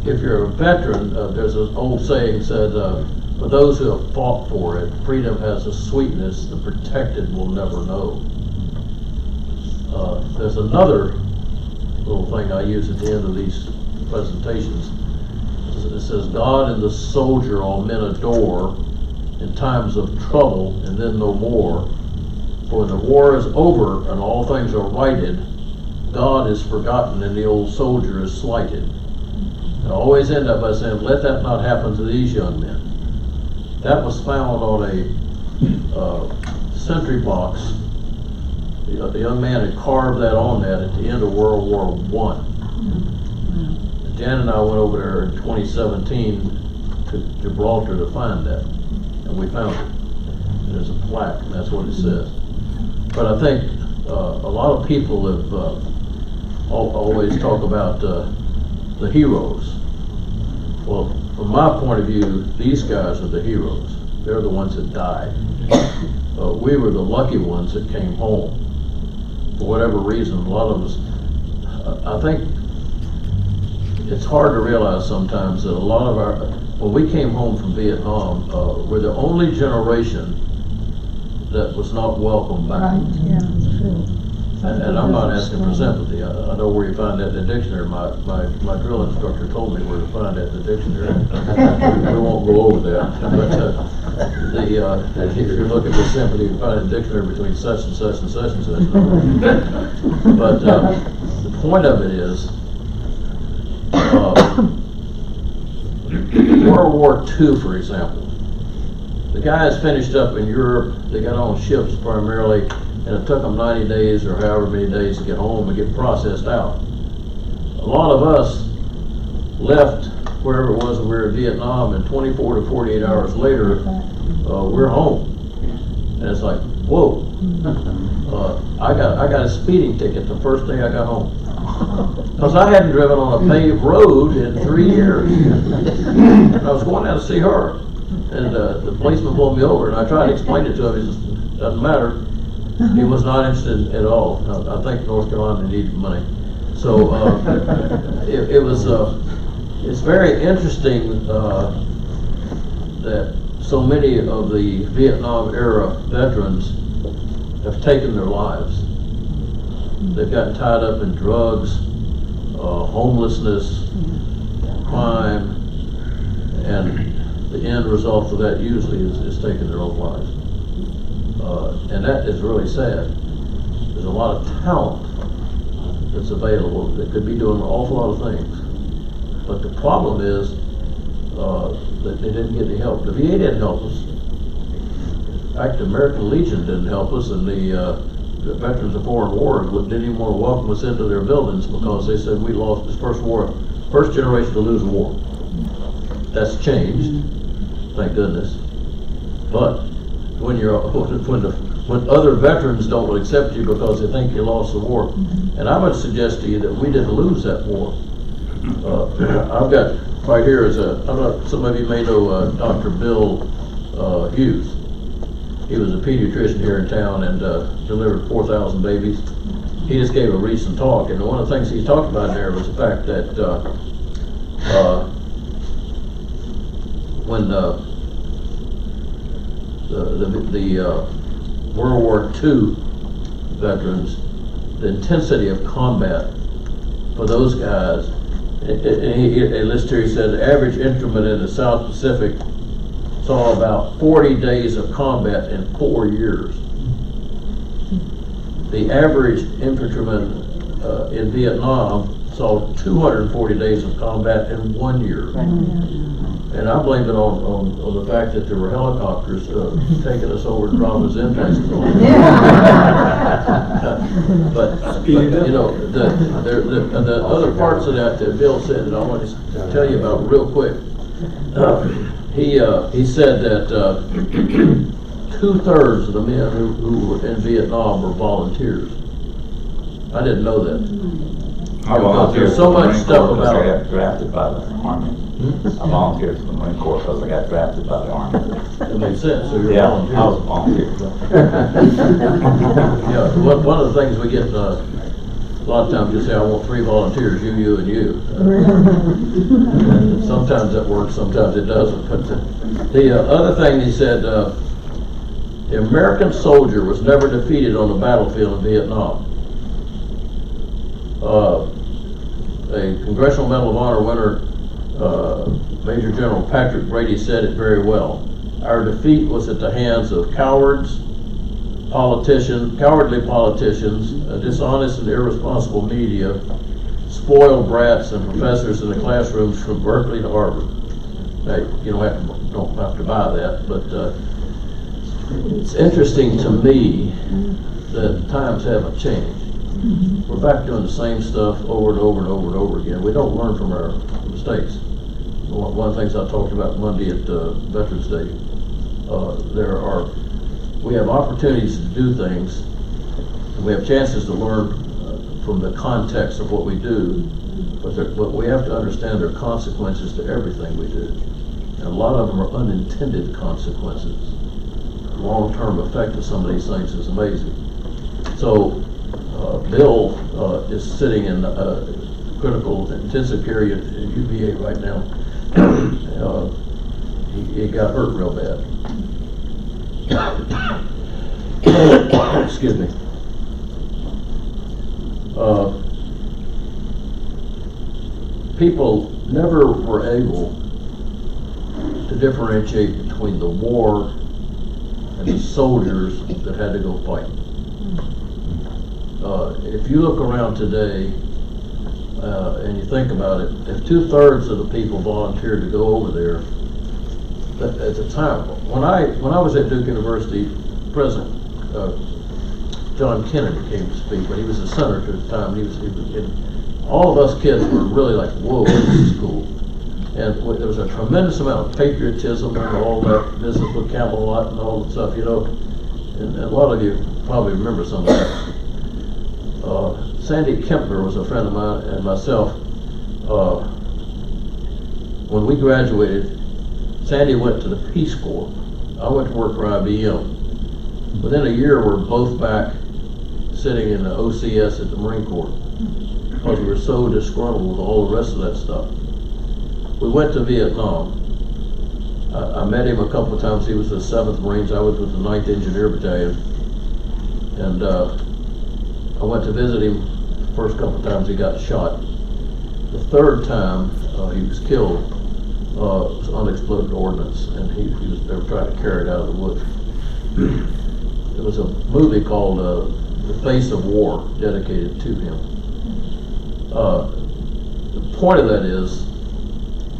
if you're a veteran, there's an old saying said, for those who have fought for it, freedom has a sweetness the protected will never know. There's another little thing I use at the end of these presentations. It says, God and the soldier all men adore in times of trouble and then no more. For when the war is over and all things are righted, God is forgotten and the old soldier is slighted. I always end up by saying, let that not happen to these young men. That was found on a sentry box. The young man had carved that on that at the end of World War I. Jan and I went over there in 2017 to Gibraltar to find that, and we found it. And there's a plaque, and that's what it says. But I think a lot of people have always talk about the heroes. Well, from my point of view, these guys are the heroes. They're the ones that died. We were the lucky ones that came home. For whatever reason, a lot of us, I think it's hard to realize sometimes that a lot of when we came home from Vietnam, we're the only generation that was not welcomed back. Yeah, true. And I'm not asking for sympathy. I know where you find that in the dictionary. My drill instructor told me where to find that in the dictionary. We won't go over that. But if you're looking for sympathy, you can find it in the dictionary between such and such and such and such. But the point of it is, World War II, for example, the guys finished up in Europe. They got on ships primarily, and it took them 90 days or however many days to get home and get processed out. A lot of us left wherever it was we were in Vietnam, and 24 to 48 hours later, we're home. And it's like, whoa. I got a speeding ticket the first day I got home. Because I hadn't driven on a paved road in 3 years. And I was going down to see her. And the policeman pulled me over, and I tried to explain it to him. He says, doesn't matter. He was not interested at all. I think North Carolina needed money. So it's very interesting that so many of the Vietnam era veterans have taken their lives. They've gotten tied up in drugs, homelessness, crime, and the end result of that usually is taking their own lives. And that is really sad. There's a lot of talent that's available that could be doing an awful lot of things. But the problem is that they didn't get any help. The VA didn't help us. In fact, the American Legion didn't help us, and the Veterans of Foreign Wars didn't even want to welcome us into their buildings because they said we lost this first generation to lose a war. That's changed, thank goodness. But when when other veterans don't accept you because they think you lost the war. And I would suggest to you that we didn't lose that war. I've got right here is I don't know, some of you may know Dr. Bill Hughes. He was a pediatrician here in town and delivered 4,000 babies. He just gave a recent talk, and one of the things he talked about there was the fact that when the World War II veterans, the intensity of combat for those guys, and he lists here, he said the average infantryman in the South Pacific saw about 40 days of combat in 4 years. The average infantryman in Vietnam saw 240 days of combat in 1 year. And I blame it on the fact that there were helicopters taking us over and dropping us in places. But you know, the other parts of that Bill said that I want to tell you about real quick. He said that 2/3 of the men who were in Vietnam were volunteers. I didn't know that. I volunteered There's so for the much Marine stuff Corps because about I got drafted by the Army. I volunteered for the Marine Corps because I got drafted by the Army. That makes sense. So you're a Yeah, volunteer. I was a volunteer. Yeah, one of the things we get, a lot of times you say, I want 3 volunteers, you, and you. And sometimes that works, sometimes it doesn't. But the other thing he said, the American soldier was never defeated on the battlefield in Vietnam. A Congressional Medal of Honor winner, Major General Patrick Brady said it very well. Our defeat was at the hands of cowards, cowardly politicians, dishonest and irresponsible media, spoiled brats, and professors in the classrooms from Berkeley to Harvard. Hey, you don't have to buy that, but it's interesting to me that times haven't changed. We're back doing the same stuff over and over and over and over again. We don't learn from our mistakes. One of the things I talked about Monday at Veterans Day, we have opportunities to do things, and we have chances to learn from the context of what we do, but we have to understand there are consequences to everything we do. And a lot of them are unintended consequences. The long-term effect of some of these things is amazing. So Bill is sitting in critical intensive care at UVA right now. He got hurt real bad. Excuse me. People never were able to differentiate between the war and the soldiers that had to go fight. If you look around today and you think about it, if 2/3 of the people volunteered to go over there, at the time, when I was at Duke University, President John Kennedy came to speak, but he was a senator at the time. All of us kids were really like, whoa, this is cool. And there was a tremendous amount of patriotism and all that business with Camelot and all that stuff, you know. And a lot of you probably remember some of that. Sandy Kempner was a friend of mine and myself. When we graduated, Sandy went to the Peace Corps. I went to work for IBM. Within a year, we're both back sitting in the OCS at the Marine Corps because we were so disgruntled with all the rest of that stuff. We went to Vietnam. I met him a couple of times. He was the 7th Marines. I was with the 9th Engineer Battalion. And I went to visit him the first couple of times he got shot. The 3rd time he was killed was unexploded ordnance, and they were trying to carry it out of the woods. There was a movie called The Face of War dedicated to him. The point of that is,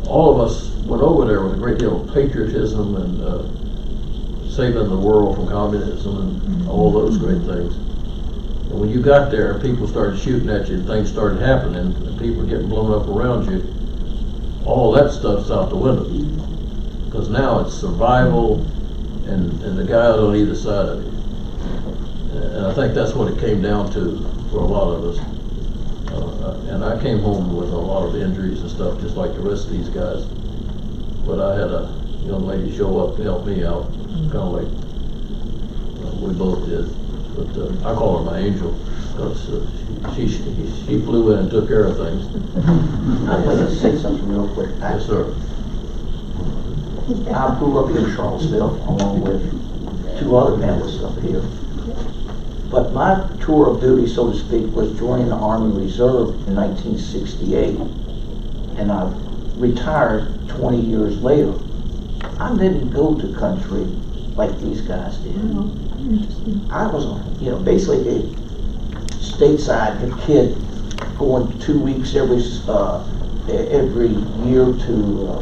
all of us went over there with a great deal of patriotism and saving the world from communism and all those great things. And when you got there and people started shooting at you and things started happening and people were getting blown up around you, all that stuff's out the window. Because now it's survival and the guy on either side of you. And I think that's what it came down to for a lot of us. And I came home with a lot of injuries and stuff, just like the rest of these guys. But I had a young lady show up to help me out, kind of like we both did. But I call her my angel, because she flew in and took care of things. I'd like to say something real quick. Yes, sir. I grew up in Charlottesville along with 2 other families up here. But my tour of duty, so to speak, was joining the Army Reserve in 1968. And I retired 20 years later. I didn't go to country like these guys did. I was, basically a stateside kid going 2 weeks every year to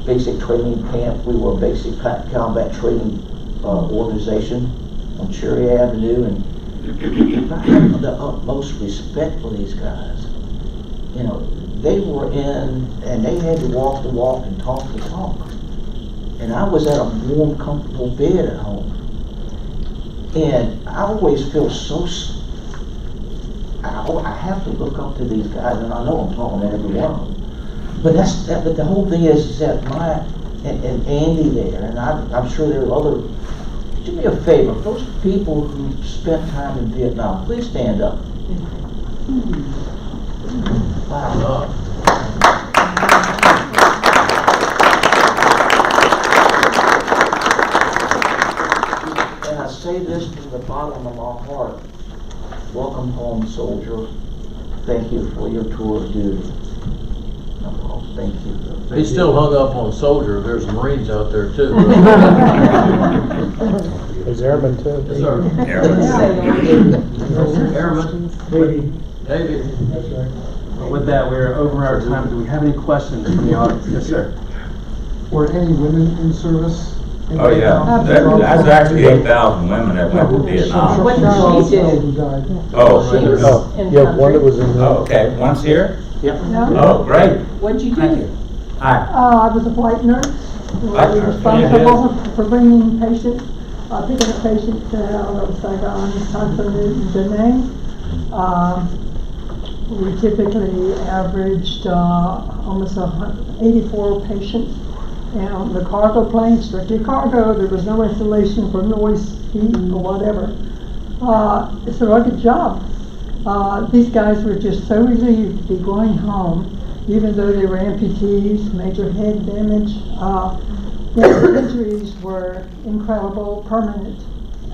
basic training camp. We were a basic combat training organization on Cherry Avenue, and I had the utmost respect for these guys. They were in, and they had to walk the walk and talk the talk. And I was at a warm, comfortable bed at home. And I always feel I have to look up to these guys, and I know I'm talking to every one of them. But but the whole thing is that and Andy there, and I'm sure there are other. Do me a favor, those people who spent time in Vietnam, please stand up. Wow. And I say this from the bottom of my heart. Welcome home, soldier. Thank you for your tour of duty. Thank you. He's still hung up on soldier. There's Marines out there too. There's airmen too. Yes, sir. Airman. David. That's right. With that, we're over our time. Do we have any questions from the audience? Yes, sir. Were any women in service? Oh, yeah. That's actually 8,000 women that went to Vietnam. What did she do? Oh, You have one that was in the. oh, okay. One's here? Yep. Oh, great. What'd you Thank do? you. Hi. I was a flight nurse. Flight We were nurse, responsible for bringing patients, picking up patients out of Saigon, Confronting. We typically averaged almost 84 patients. And on the cargo plane, strictly cargo, there was no installation for noise, heat, or whatever. It's a rugged job. These guys were just so relieved to be going home, even though they were amputees, major head damage. Their injuries were incredible, permanent,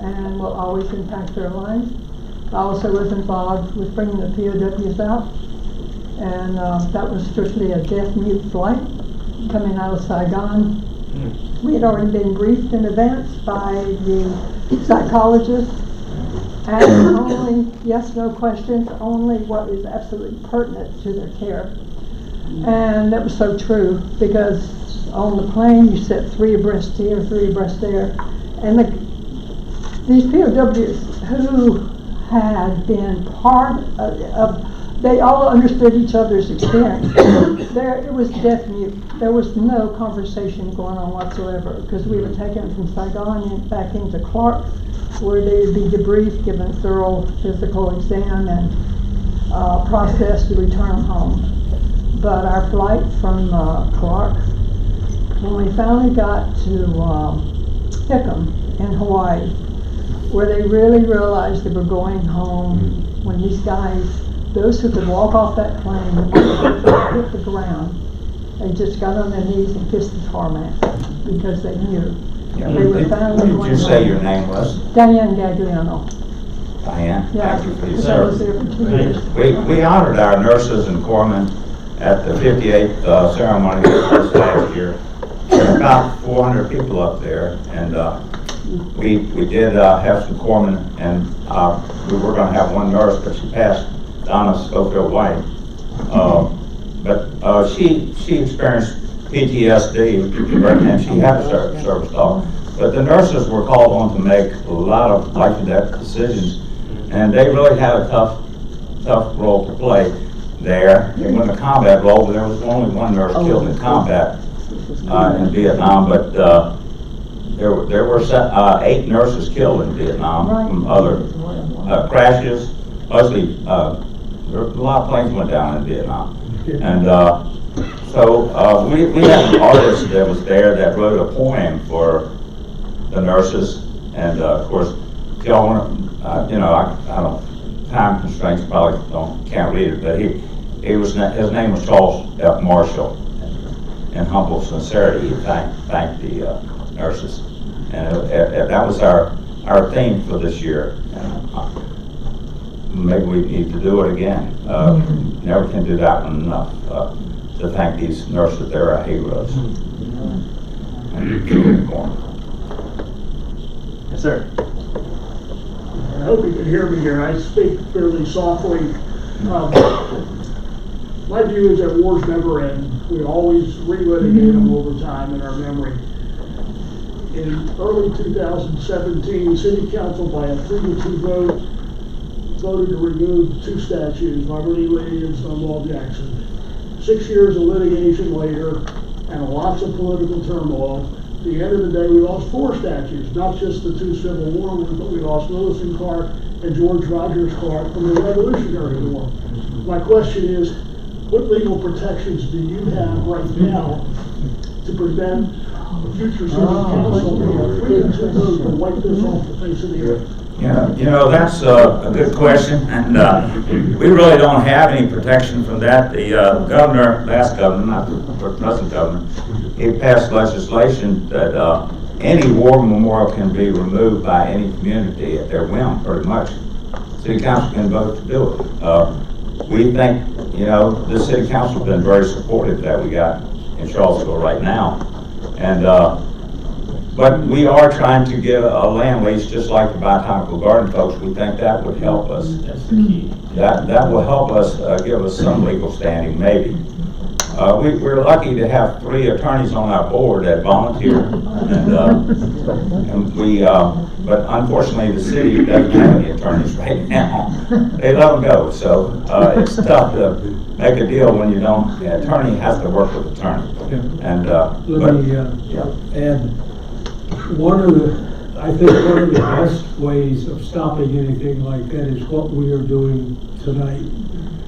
and will always impact their lives. I also was involved with bringing the POWs out, and that was strictly a deaf mute flight coming out of Saigon. We had already been briefed in advance by the psychologist, and only yes, no questions, only what is absolutely pertinent to their care. And that was so true, because on the plane you sit 3 abreast here, 3 abreast there, and these POWs who had been part of they all understood each other's experience. It was deaf mute. There was no conversation going on whatsoever, because we were taken from Saigon and back into Clark, where they would be debriefed, given thorough physical exam, and processed to return home. But our flight from Clark, when we finally got to Hickam in Hawaii, where they really realized they were going home, when these guys, those who could walk off that plane and hit the ground, they just got on their knees and kissed the tarmac, because they knew. They were finally What did you say your name was? Diane Gagliano. Diane? Yeah, Thank you for your because I was service. there for 2 years. We honored our nurses and corpsmen at the 58th ceremony this last year. There were about 400 people up there, and we did have some corpsmen, and we were going to have one nurse, but she passed, Donna Schofield White. But she experienced PTSD, and she had a service dog. But the nurses were called on to make a lot of life and death decisions, and they really had a tough role to play there. And when the combat role, there was only one nurse killed in combat in Vietnam, but there were 8 nurses killed in Vietnam from other crashes. Mostly, a lot of planes went down in Vietnam. And so we had an artist that was there that wrote a poem for the nurses. And of course, if y'all want to, I don't, time constraints probably can't read it, but his name was Charles F. Marshall. In humble sincerity, he thanked the nurses. And that was our theme for this year. And maybe we need to do it again. Never can do that one enough to thank these nurses. They're our heroes. Yes, sir. I hope you can hear me here. I speak fairly softly. My view is that wars never end. We always relitigate them over time in our memory. In early 2017, City Council by a 3-2 vote voted to remove 2 statues, Robert E. Lee and Stonewall Jackson. 6 years of litigation later and lots of political turmoil, at the end of the day we lost 4 statues, not just the 2 Civil War ones, but we lost Millicent Clark and George Rogers Clark from the Revolutionary War. My question is, what legal protections do you have right now to prevent the future city council from a 3-2 vote to wipe this off the face of the earth? Yeah, that's a good question, and we really don't have any protection from that. The last governor, not the present governor, he passed legislation that any war memorial can be removed by any community at their whim, pretty much. City council can vote to do it. We think, the city council has been very supportive that we got in Charlottesville right now, and but we are trying to give a land lease just like the Botanical Garden folks. We think that would help us. That's the key. That will help us, give us some legal standing, maybe. We're lucky to have 3 attorneys on our board that volunteer, and we, but unfortunately the city doesn't have any attorneys right now. They let them go, so it's tough to make a deal when you don't. The attorney has to work with attorney. And Let me add, I think one of the best ways of stopping anything like that is what we are doing tonight.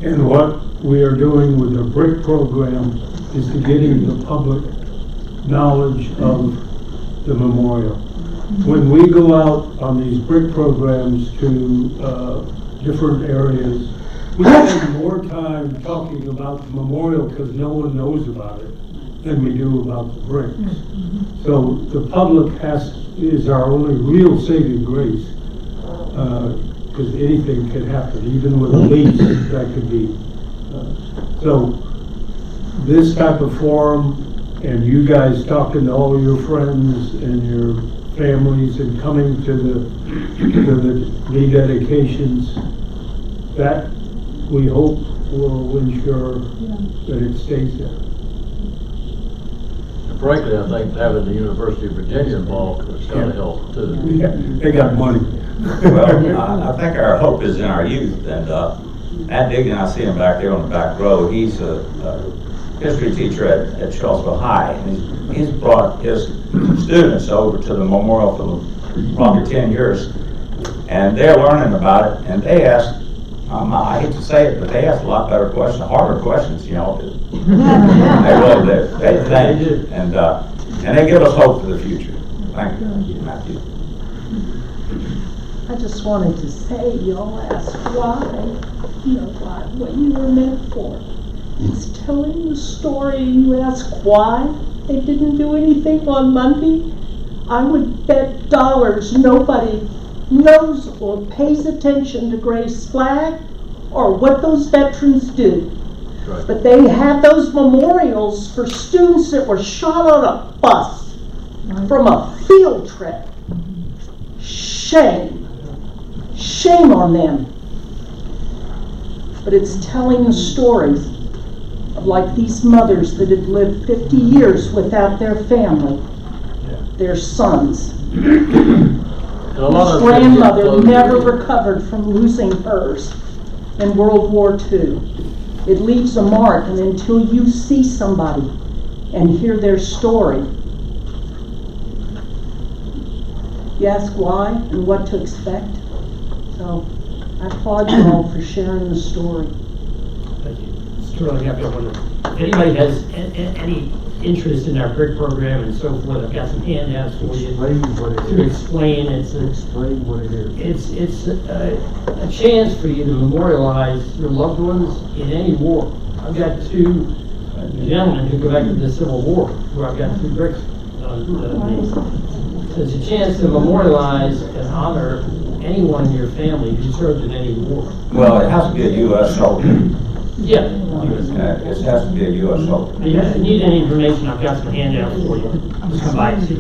And what we are doing with the BRIC program is to getting the public knowledge of the memorial. When we go out on these BRIC programs to different areas, we spend more time talking about the memorial because no one knows about it than we do about the BRICs. So the public is our only real saving grace, because anything can happen, even with a lease that could be. So this type of forum, and you guys talking to all your friends and your families and coming to the rededications, that we hope will ensure that it stays there. And frankly, I think having the University of Virginia involved is going to help too. Yeah, they got money. well, I think our hope is in our youth, and Matt Diggin, I see him back there on the back row. He's a history teacher at Charlottesville High, and he's brought his students over to the memorial for probably 10 years, and they're learning about it, and they ask, I hate to say it, but they ask a lot better questions, harder questions, They really do. They think, and they give us hope for the future. Thank you, Matthew. I just wanted to say, y'all asked why, what you were meant for. It's telling the story, and you ask why they didn't do anything on Monday. I would bet dollars nobody knows or pays attention to Gray's flag or what those veterans do. Right. But they have those memorials for students that were shot on a bus from a field trip. Shame. Shame on them. But it's telling the stories of like these mothers that had lived 50 years without their family, their sons. His grandmother never recovered from losing hers in World War II. It leaves a mark, and until you see somebody and hear their story, you ask why and what to expect. So I applaud you all for sharing the story. Thank you. Sterling, if anybody has any interest in our BRIC program and so forth, I've got some handouts for you to explain. Explain what it is. It's a chance for you to memorialize your loved ones in any war. I've got two gentlemen who go back to the Civil War, where I've got 2 bricks on. So it's a chance to memorialize and honor anyone in your family who served in any war. Well, it has to be a U.S. soldier. Yeah. It has to be a U.S. soldier. If you need any information, I've got some handouts for you. Just come by and see.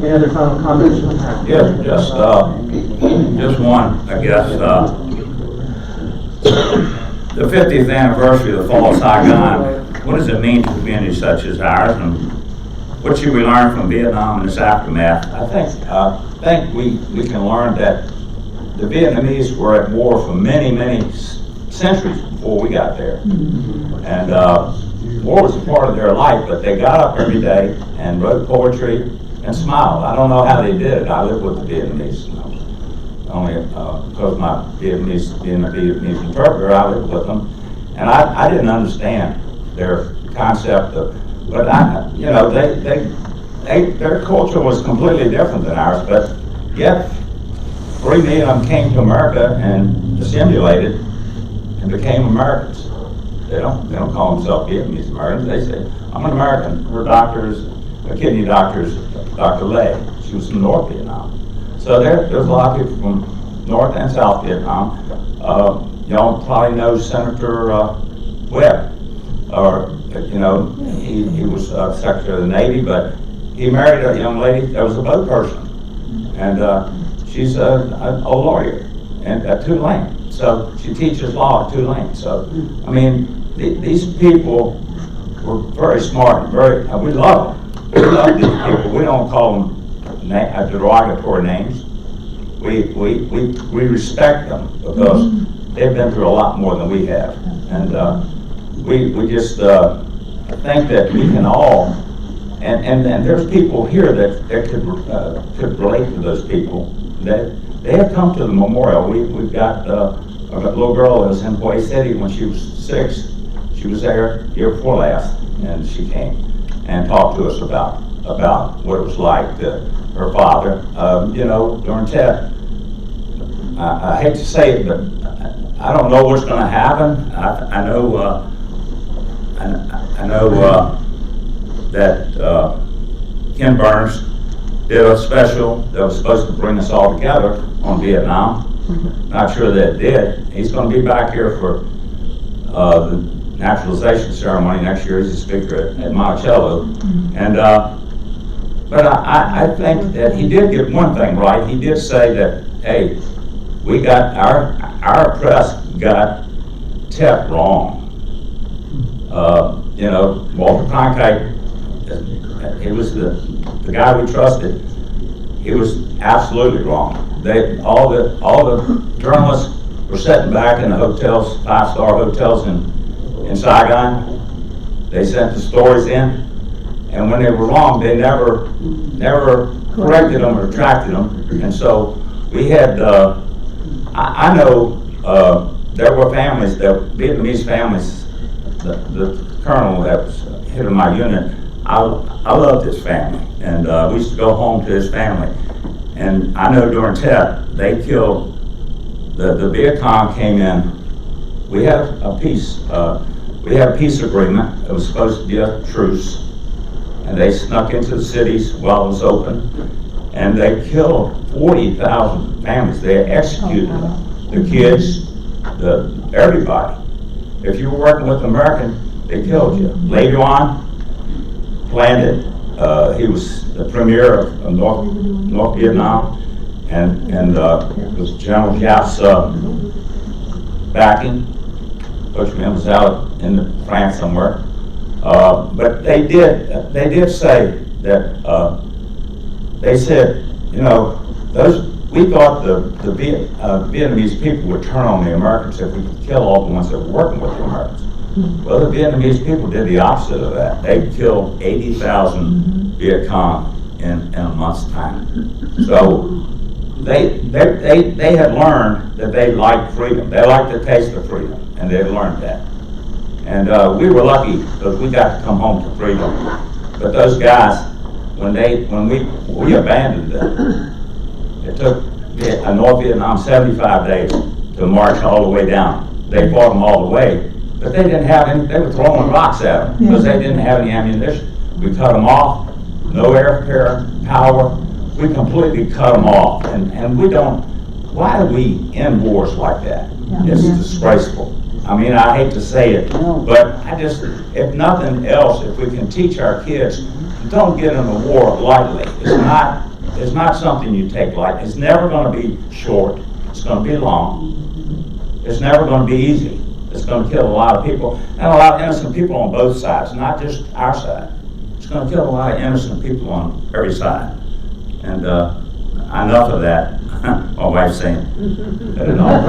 Any other final comments? Yeah, just one, I guess. The 50th anniversary of the Fall of Saigon, what does it mean to communities such as ours, and what should we learn from Vietnam and its aftermath? I think we can learn that the Vietnamese were at war for many, many centuries before we got there. And war was a part of their life, but they got up every day and wrote poetry and smiled. I don't know how they did it. I lived with the Vietnamese. Only because my being a Vietnamese interpreter, I lived with them. And I didn't understand their concept of, but their culture was completely different than ours, but yet 3 million of them came to America and assimilated and became Americans. They don't call themselves Vietnamese Americans. They say, I'm an American. We're doctors, kidney doctors, Dr. Lay. She was from North Vietnam. So there's a lot of people from North and South Vietnam. Y'all probably know Senator Webb, or he was Secretary of the Navy, but he married a young lady that was a boat person, and she's a lawyer at Tulane. So she teaches law at Tulane. So I mean, these people were very smart and we love them. We love these people. We don't call them derogatory names. We respect them because they've been through a lot more than we have, and we just think that we can all, and there's people here that could relate to those people. That they have come to the memorial. We've got a little girl that was in Hawaii City when she was 6. She was there year before last, and she came and talked to us about what it was like to her father. During Tet, I hate to say it, but I don't know what's going to happen. I know that Ken Burns did a special that was supposed to bring us all together on Vietnam. Not sure that it did. He's going to be back here for the naturalization ceremony next year. He's a speaker at Monticello. And but I think that he did get one thing right. He did say that, hey, we got our press got Tet wrong. Walter Cronkite, he was the guy we trusted. He was absolutely wrong. All the journalists were sitting back in the hotels, 5-star hotels in Saigon. They sent the stories in, and when they were wrong, they never corrected them or retracted them. And so we had, I know there were families, Vietnamese families, the colonel that was head of my unit, I loved his family, and we used to go home to his family. And I know during Tet, they killed, the Viet Cong came in. We had a peace agreement. It was supposed to be a truce. And they snuck into the cities while it was open. And they killed 40,000 families. They executed the kids, everybody. If you were working with American, they killed you. Later on, landed. He was the premier of North Vietnam, and it was General Giap's backing. Coach Mim was out in France somewhere, but they did say that they said, we thought the Vietnamese people would turn on the Americans if we could kill all the ones that were working with the Americans. Well, the Vietnamese people did the opposite of that. They killed 80,000 Viet Cong in a month's time. So they had learned that they liked freedom. They liked the taste of freedom, and they learned that. And we were lucky because we got to come home to freedom. But those guys, when we abandoned them, it took North Vietnam 75 days to march all the way down. They fought them all the way, but they didn't have any. They were throwing rocks at them because they didn't have any ammunition. We cut them off. No air power. We completely cut them off, and we don't. Why do we end wars like that? It's disgraceful. I mean, I hate to say it, but if nothing else, if we can teach our kids, don't get in the war lightly. It's not something you take lightly. It's never going to be short. It's going to be long. It's never going to be easy. It's going to kill a lot of people, and a lot of innocent people on both sides, not just our side. It's going to kill a lot of innocent people on every side. And enough of that. My wife's saying that enough.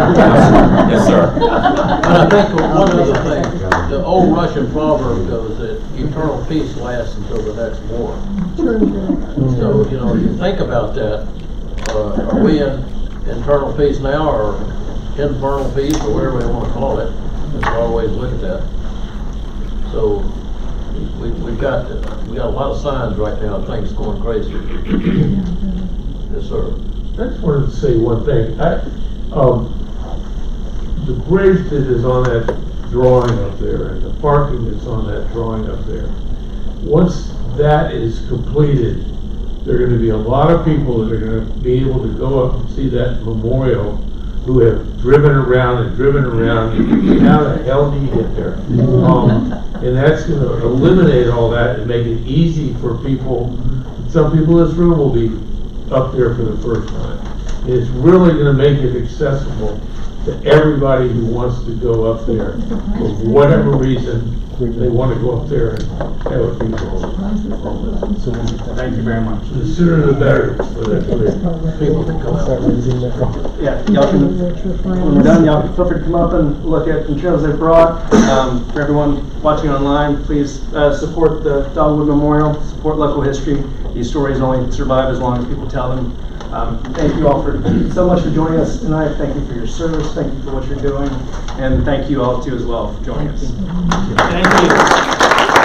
Yes, sir. And I think one of the things, the old Russian proverb goes that eternal peace lasts until the next war. So, if you think about that, are we in internal peace now, or infernal peace, or whatever we want to call it? There's a lot of ways to look at that. So, we got a lot of signs right now of things going crazy. Yes, sir. I just wanted to say one thing. The bridge that is on that drawing up there and the parking that's on that drawing up there, once that is completed, there are going to be a lot of people that are going to be able to go up and see that memorial who have driven around and how the hell do you get there? And that's going to eliminate all that and make it easy for people. Some people in this room will be up there for the first time. And it's really going to make it accessible to everybody who wants to go up there for whatever reason they want to go up there and have a beautiful moment. Thank you very much. The sooner the better for that people to come out. Yeah, y'all can, when we're done, y'all can feel free to come up and look at the materials they've brought. For everyone watching online, please support the Dogwood Memorial, support local history. These stories only survive as long as people tell them. Thank you all so much for joining us tonight. Thank you for your service. Thank you for what you're doing. And thank you all too as well for joining us. Thank you.